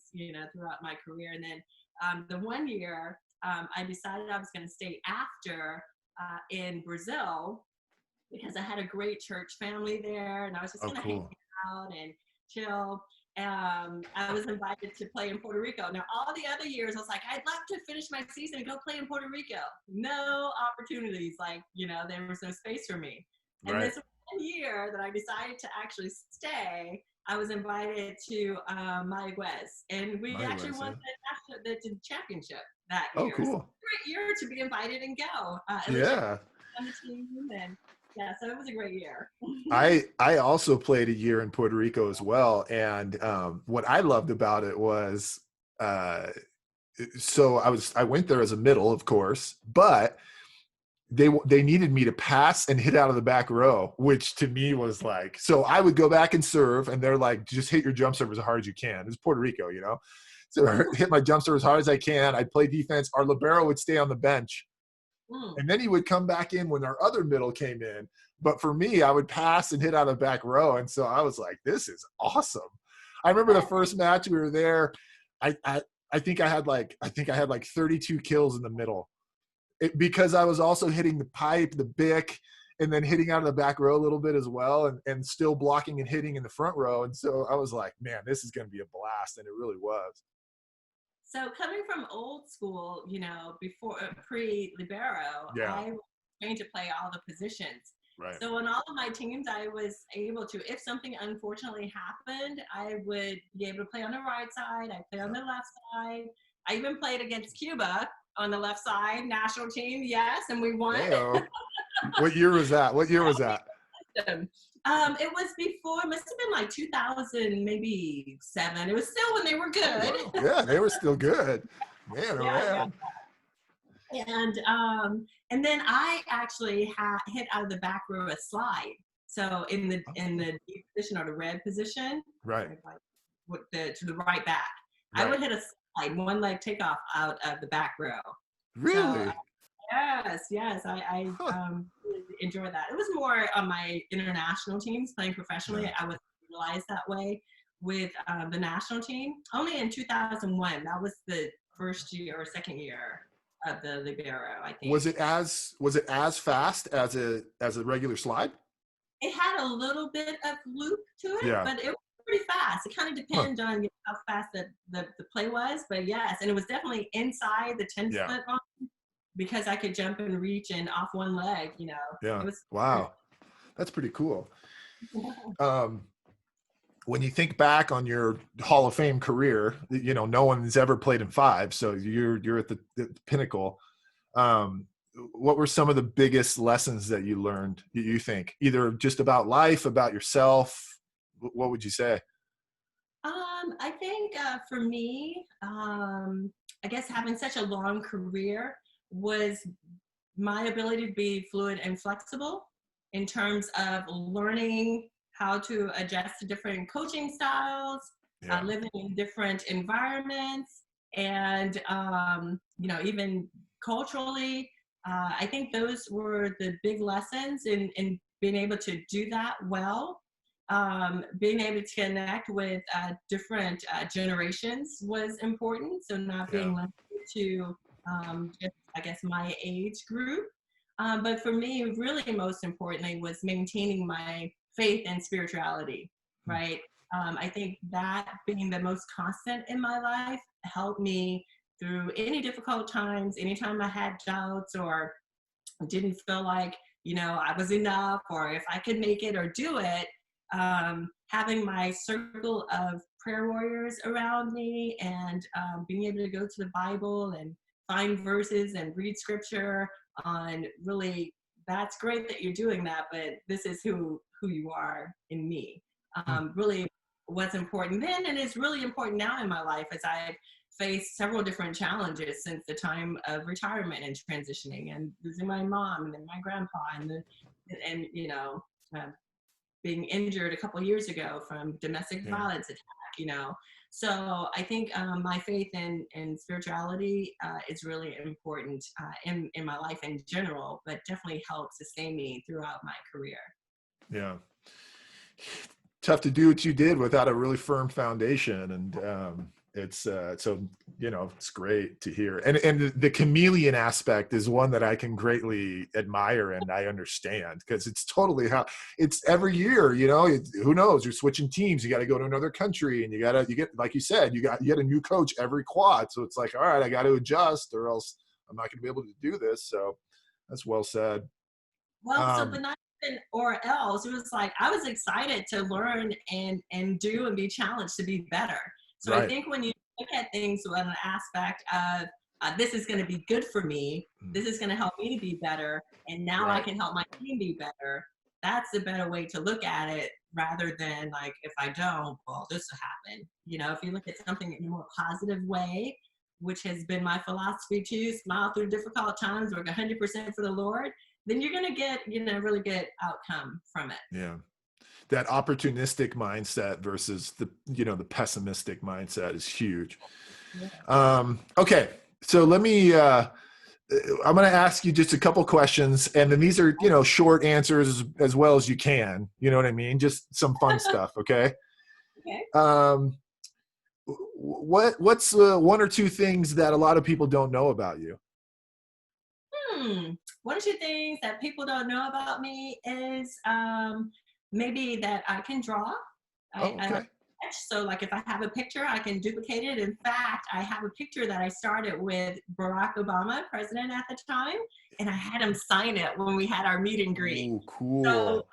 throughout my career. And then the one year, I decided I was going to stay after in Brazil because I had a great church family there, and I was just Oh going to hang cool. out and chill. I was invited to play in Puerto Rico. Now, all the other years, I was like, I'd love to finish my season and go play in Puerto Rico. No opportunities. Like, there was no space for me. And Right. this one year that I decided to actually stay, I was invited to Mayagüez, and we My actually was won it. the championship that Oh year. So cool. great year to be invited and go. Alicia Yeah. on the team, and yeah, so it was a great year. I also played a year in Puerto Rico as well, and what I loved about it was uh, so I went there as a middle, of course, but they needed me to pass and hit out of the back row, which to me was like, so I would go back and serve, and they're like, just hit your jump serve as hard as you can. It's Puerto Rico, So I hit my jump serve as hard as I can. I'd play defense. Our libero would stay on the bench, Mm. and then he would come back in when our other middle came in. But for me, I would pass and hit out of the back row, and so I was like, this is awesome. I remember the first match we were there. I I, I think I had like 32 kills in the middle. Because I was also hitting the pipe, the bick, and then hitting out of the back row a little bit as well, and still blocking and hitting in the front row. And so I was like, man, this is going to be a blast. And it really was. So coming from old school, before pre-libero, Yeah. I was trained to play all the positions. Right. So on all of my teams, I was able to, if something unfortunately happened, I would be able to play on the right side. I play on the left side. I even played against Cuba on the left side, national team, yes, and we won. Hey-o. What year was that? What year was that? It was before, it must have been like 2000, maybe 7. It was still when they were good. Oh, wow. Yeah, they were still good. Man, oh Yeah, man. yeah. And then I actually hit out of the back row a slide. So in the deep position or the red position, Right. with to the right back, I Right. would hit a slide, one leg takeoff out of the back row. So Really? yes, I Huh. really enjoy that. It was more on my international teams playing professionally. Yeah. I was utilized that way with the national team. Only in 2001, that was the first year or second year of the libero, I think. Was it as fast as a regular slide? It had a little bit of loop to it, Yeah. but it was pretty fast. It kind of Huh. depended on how fast the play was, but yes, and it was definitely inside the 10 Yeah. split on because I could jump and reach and off one leg, It Yeah. was Wow. That's pretty cool. When you think back on your Hall of Fame career, no one's ever played in 5, so you're at the pinnacle. Um, what were some of the biggest lessons that you learned, you think, either just about life, about yourself? What would you say? I think for me, I guess having such a long career was my ability to be fluid and flexible in terms of learning how to adjust to different coaching styles, Yeah. living in different environments, and even culturally. I think those were the big lessons in being able to do that well. Being able to connect with different generations was important. So not Yeah. being limited to just, I guess, my age group. But for me, really most importantly was maintaining my faith and spirituality, Hmm. right? I think that being the most constant in my life helped me through any difficult times, anytime I had doubts or didn't feel like, I was enough or if I could make it or do it. Having my circle of prayer warriors around me and being able to go to the Bible and find verses and read scripture on really, that's great that you're doing that, but this is who you are in me. Hmm. Really what's important then, and it's really important now in my life as I've faced several different challenges since the time of retirement and transitioning and losing my mom and then my grandpa and uh, being injured a couple years ago from domestic violence attack, So I think my faith in spirituality is really important in my life in general, but definitely helped sustain me throughout my career. Yeah. Tough to do what you did without a really firm foundation. And it's so, it's great to hear. And the chameleon aspect is one that I can greatly admire and I understand, because it's totally how it's every year, who knows, you're switching teams, you got to go to another country, and you get, like you said, you get a new coach every quad. So it's like, all right, I got to adjust or else I'm not going to be able to do this. So that's well said. Well, but not even or else. It was like I was excited to learn and do and be challenged to be better. So right. I think when you look at things with an aspect of this is going to be good for me, this is going to help me to be better, and now I can help my team be better. That's a better way to look at it, rather than like, if I don't, well, this will happen. If you look at something in a more positive way, which has been my philosophy too, smile through difficult times, work 100% for the Lord, then you're going to get, really good outcome from it. Yeah. That opportunistic mindset versus the pessimistic mindset is huge. Yeah. Okay. So let me, I'm going to ask you just a couple questions, and then these are, short answers as well as you can, you know what I mean? Just some fun stuff. Okay. Okay. What's one or two things that a lot of people don't know about you? One or two things that people don't know about me is maybe that I can draw. I like to sketch. So like if I have a picture, I can duplicate it. In fact, I have a picture that I started with Barack Obama, president at the time, and I had him sign it when we had our meet and greet. Oh, cool. So the only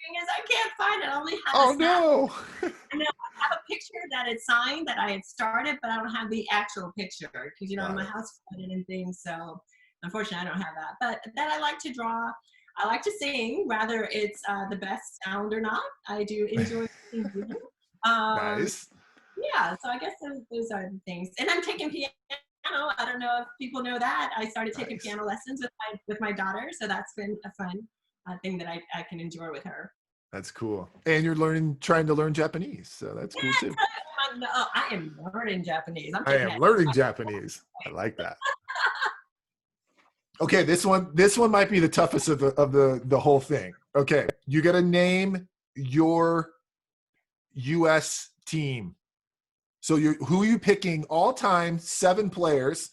thing is I can't find it. I only have a snap. No. I know I have a picture that it's signed that I had started, but I don't have the actual picture because my house flooded and things. So unfortunately, I don't have that. But that I like to draw. I like to sing, whether it's the best sound or not. I do enjoy singing. Nice. Yeah, so I guess those are the things. And I'm taking piano. I don't know if people know that. I started taking piano lessons with my daughter, so that's been a fun thing that I can enjoy with her. That's cool. And you're trying to learn Japanese, so that's cool too. No, I am learning Japanese. I am learning Japanese. I like that. Okay, this one might be the toughest of the whole thing. Okay, you got to name your U.S. team. So who are you picking all time? 7 players.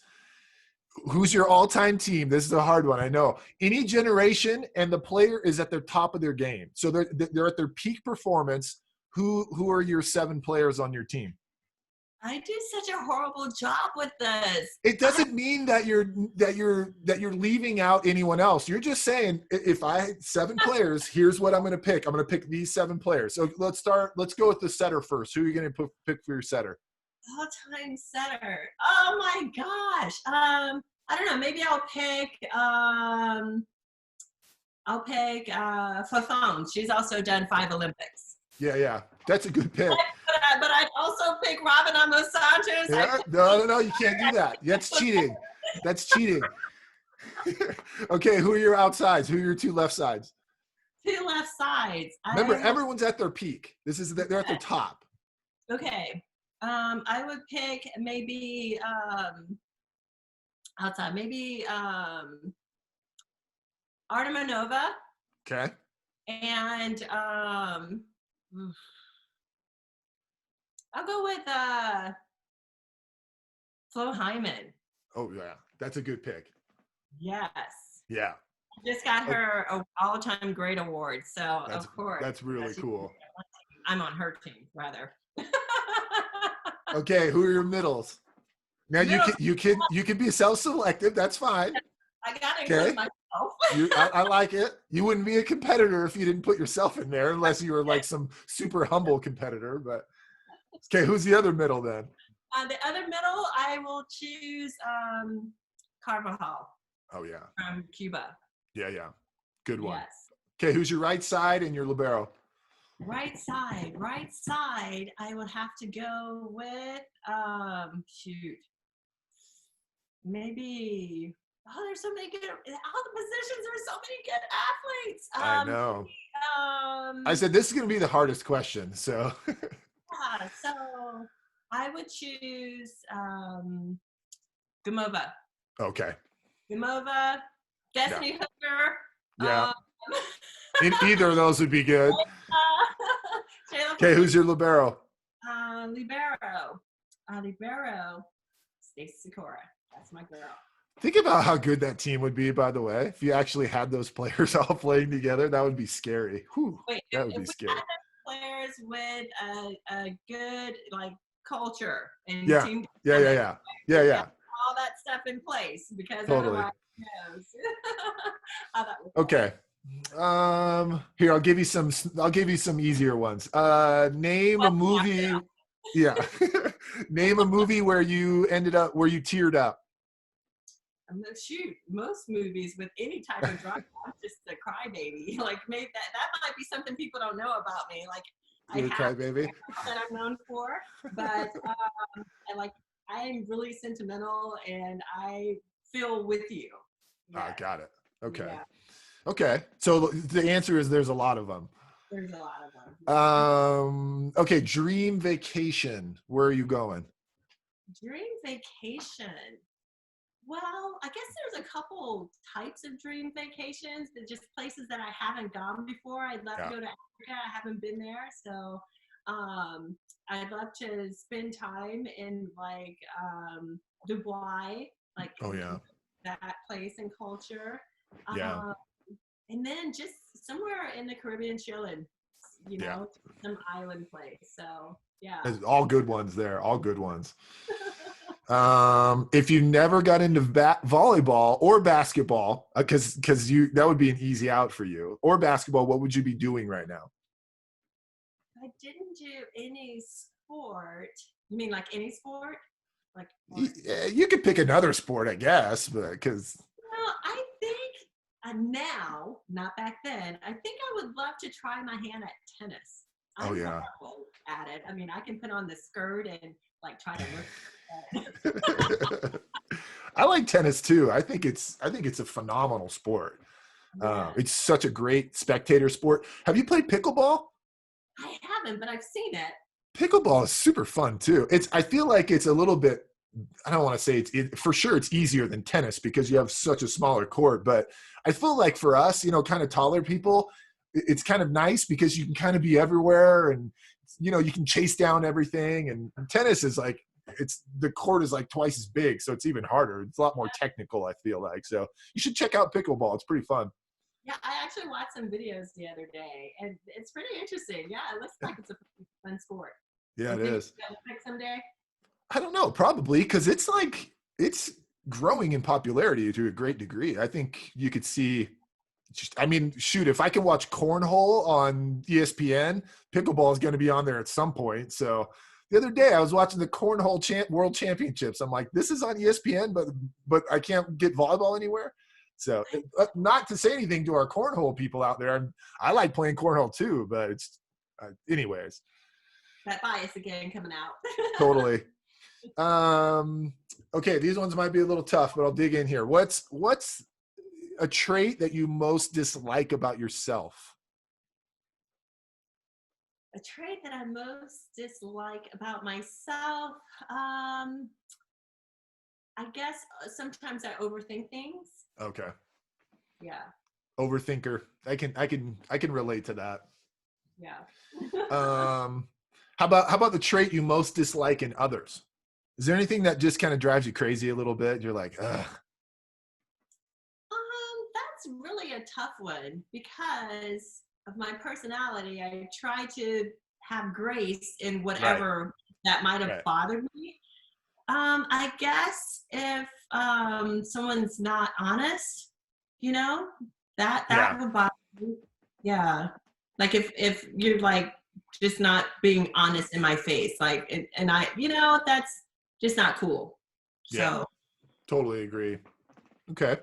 Who's your all-time team? This is a hard one, I know. Any generation, and the player is at their top of their game. So they're at their peak performance. Who are your 7 players on your team? I do such a horrible job with this. It doesn't mean that you're leaving out anyone else. You're just saying, if I had 7 players, here's what I'm going to pick. I'm going to pick these 7 players. So let's go with the setter first. Who are you going to pick for your setter? All-time setter. Oh my gosh. I don't know. Maybe I'll pick Fafone. She's also done 5 Olympics. Yeah. That's a good pick. But I'd also pick Robin Amos Sanchez. Yeah, no, you can't do that. That's cheating. That's cheating. Okay, who are your outsides? Who are your 2 left sides? 2 left sides. Remember, everyone's at their peak. They're at their top. Okay. I would pick maybe outside. Maybe Artemanova. Okay. And I'll go with Flo Hyman. Oh yeah, that's a good pick. Yes. Yeah. Just got her all-time great award, so of course. That's really cool. I'm on her team, rather. Okay, who are your middles? Now you can be self-selective. That's fine. I gotta include myself. I like it. You wouldn't be a competitor if you didn't put yourself in there, unless you were like some super humble competitor. But okay, who's the other middle then? The other middle, I will choose Carvajal. Oh yeah. From Cuba. Yeah. Good one. Yes. Okay, who's your right side and your libero? Right side. Right side. I would have to go with shoot. Maybe. Oh, there's so many good. All the positions. There's so many good athletes. I know. I Um. said this is going to be the hardest question. So, Yeah. So I would choose Gamova. okay. Gamova. Yeah. Destiny Hooker. Yeah. Um, Either of those would be good. Shayla Okay. Who's your libero? Libero. Libero. Stacey Sikora. That's my girl. Think about how good that team would be, by the way. If you actually had those players all playing together, that would be scary. Whew, Wait, that would if be we scary. had players with a good like culture and Yeah. team Yeah. Yeah. dynamic, Yeah. Yeah. Yeah. all that stuff in place, because Totally. otherwise, who knows how that would go. Okay. Here, I'll give you some easier ones. Name a Well, yeah, movie. Yeah. Name a movie where you teared up. shoot, most movies with any type of drama, I'm just a crybaby. Like, maybe that might be something people don't know about me. Like, I You're a have crybaby. that I'm known for, but I'm really sentimental and I feel with you. I Yeah, got it. Okay. yeah, Okay. So the answer is there's a lot of them. there's a lot of them. Okay. Dream vacation. Where are you going? Dream vacation. Well, I guess there's a couple types of dream vacations, but just places that I haven't gone before. I'd love Yeah. to go to Africa. I haven't been there, so I'd love to spend time in like Dubai, like Oh yeah. that place and culture. Yeah. And then just somewhere in the Caribbean, chilling, Yeah. some island place. So yeah. There's all good ones there. All good ones. If you never got into volleyball or basketball, because that would be an easy out for you, or basketball, what would you be doing right now? I didn't do any sport. You mean like any sport? Like, You could pick another sport, I guess, but because well, I think now, not back then, I think I would love to try my hand at tennis. oh I'm yeah. horrible at it. I mean, I can put on the skirt and like try to look. I like tennis too. I think it's a phenomenal sport. Yeah. It's such a great spectator sport. Have you played pickleball? I haven't, but I've seen it. Pickleball is super fun too. I feel like it's a little bit, I don't want to say for sure it's easier than tennis because you have such a smaller court, but I feel like for us, kind of taller people, it's kind of nice because you can kind of be everywhere and, you can chase down everything. And tennis is like, the court is like twice as big. So it's even harder. It's a lot more technical, I feel like. So you should check out pickleball. It's pretty fun. Yeah, I actually watched some videos the other day, and it's pretty interesting. Yeah, it looks like it's a fun sport. Yeah, it You think is. you're gonna pick someday? I don't know, probably because it's growing in popularity to a great degree. I think you could see, shoot, if I can watch cornhole on ESPN, pickleball is going to be on there at some point. So the other day I was watching the cornhole world championships. I'm like, this is on ESPN, but I can't get volleyball anywhere. So not to say anything to our cornhole people out there. I like playing cornhole too, but it's anyways. That bias again coming out. Totally. Okay, these ones might be a little tough, but I'll dig in here. What's a trait that you most dislike about yourself? A trait that I most dislike about myself, I guess sometimes I overthink things. Okay. Yeah. Overthinker. I can relate to that. Yeah. How about the trait you most dislike in others? Is there anything that just kind of drives you crazy a little bit? You're like, ugh. That's really a tough one because of my personality. I try to have grace in whatever that might have bothered me. I guess if someone's not honest, that would bother me. Yeah. Like if you're like just not being honest in my face, like, and I, that's just not cool. Yeah. So Totally agree. Okay.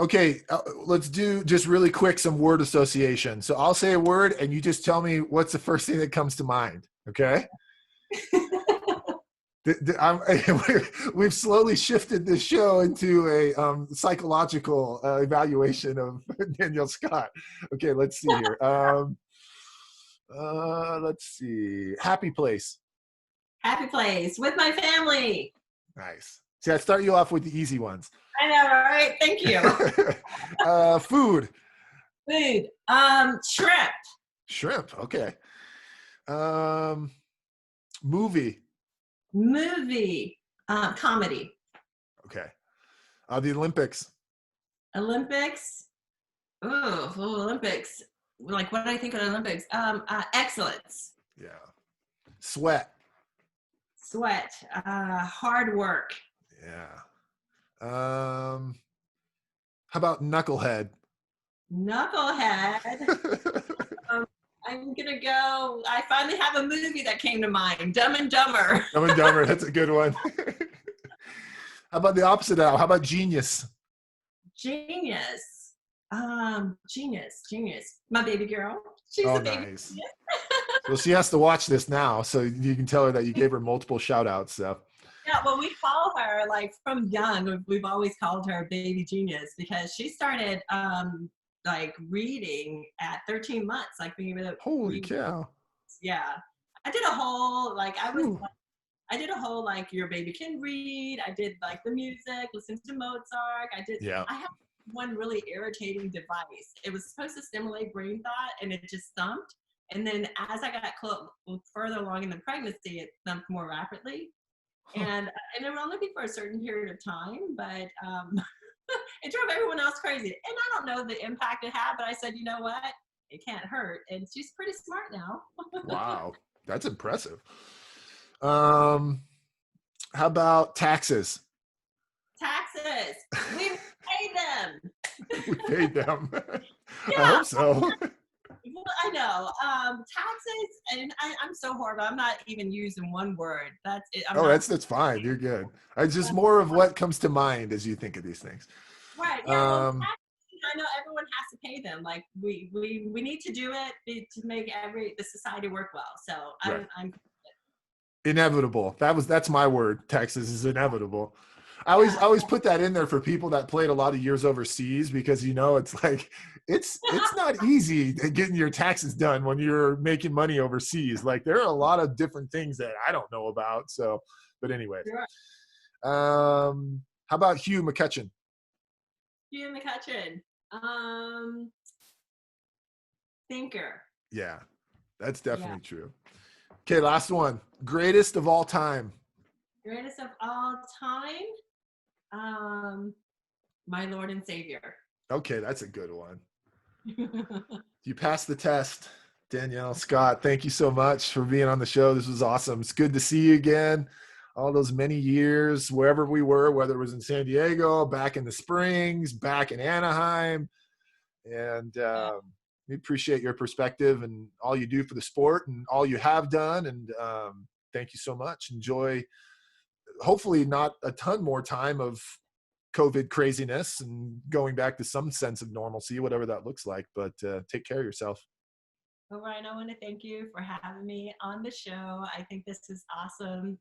Okay, let's do just really quick some word association. So I'll say a word, and you just tell me what's the first thing that comes to mind. Okay. We've slowly shifted this show into a psychological evaluation of Danielle Scott. Okay, let's see here. Let's see. Happy place. Happy place with my family. Nice. See, I start you off with the easy ones. I know, right? Thank you. Food. Food. Shrimp. Shrimp. Okay. Movie. Movie. Comedy. Okay. The Olympics. Olympics. Oh, Olympics. Like, what do I think of the Olympics? Excellence. Yeah. Sweat. Sweat. Hard work. Yeah. How about knucklehead? Knucklehead. I'm gonna go. I finally have a movie that came to mind. Dumb and Dumber. Dumb and Dumber. That's a good one. How about the opposite now? How about genius? Genius. Genius. My baby girl. She's Oh, a baby. nice. Well, she has to watch this now, so you can tell her that you gave her multiple shout outs. So. Yeah, well, we call her, like, from young, we've always called her Baby Genius because she started like reading at 13 months, like being able to Holy read. cow. Yeah. I did a whole, like, I did a whole, like, your baby can read. I did, like, the music, listen to Mozart. Yeah. I have one really irritating device. It was supposed to stimulate brain thought, and it just thumped. And then as I got further along in the pregnancy, it thumped more rapidly. And it would only be for a certain period of time, but it drove everyone else crazy. And I don't know the impact it had, but I said, you know what? It can't hurt. And she's pretty smart now. Wow. That's impressive. How about taxes? Taxes. We paid them. We paid them. Yeah. I hope so. Well, I know. Taxes, and I'm so horrible. I'm not even using one word. That's it. That's fine. You're good. It's just more of what comes to mind as you think of these things. Right. Yeah. Well, taxes, I know everyone has to pay them. Like we need to do it to make the society work well. So I'm inevitable. That's my word. Taxes is inevitable. I always put that in there for people that played a lot of years overseas because it's like it's not easy getting your taxes done when you're making money overseas. Like there are a lot of different things that I don't know about. So, but anyway, sure. How about Hugh McCutcheon? Hugh McCutcheon, thinker. Yeah, that's definitely true. Okay, last one. Greatest of all time. Greatest of all time. My Lord and Savior. Okay, that's a good one. You passed the test, Danielle Scott. Thank you so much for being on the show. This was awesome. It's good to see you again. All those many years, wherever we were, whether it was in San Diego, back in the Springs, back in Anaheim. And we appreciate your perspective and all you do for the sport and all you have done. And thank you so much. Enjoy, hopefully not a ton more time of COVID craziness and going back to some sense of normalcy, whatever that looks like, but take care of yourself. Well, Ryan, I want to thank you for having me on the show. I think this is awesome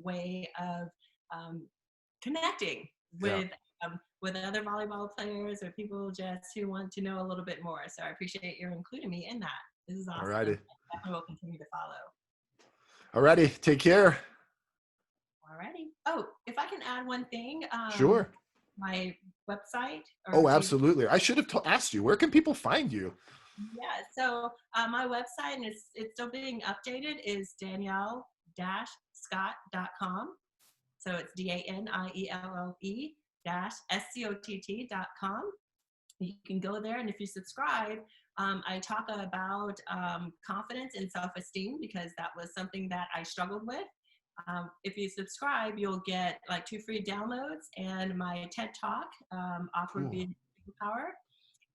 way of connecting with other volleyball players or people just who want to know a little bit more. So I appreciate you including me in that. This is awesome. Alrighty. I definitely will continue to follow. Alrighty. Take care. Alrighty. Oh, if I can add one thing. Sure. My website. Absolutely. I should have asked you, where can people find you? Yeah, so my website, and it's still being updated, is Danielle-Scott.com. So it's DANIELLE-SCOTT.com. You can go there, and if you subscribe, I talk about confidence and self-esteem because that was something that I struggled with. If you subscribe, you'll get like 2 free downloads and my TED Talk, Awkward Being Power.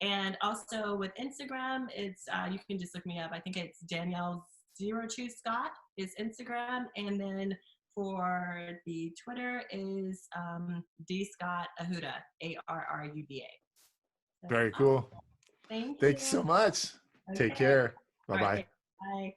And also with Instagram, it's you can just look me up. I think it's Danielle02 Scott is Instagram. And then for the Twitter is D Scott Ahuda, ARRUBA. So, Very awesome. cool. Thank Thanks you. so much. Take Okay. care. All Bye-bye. right. Bye.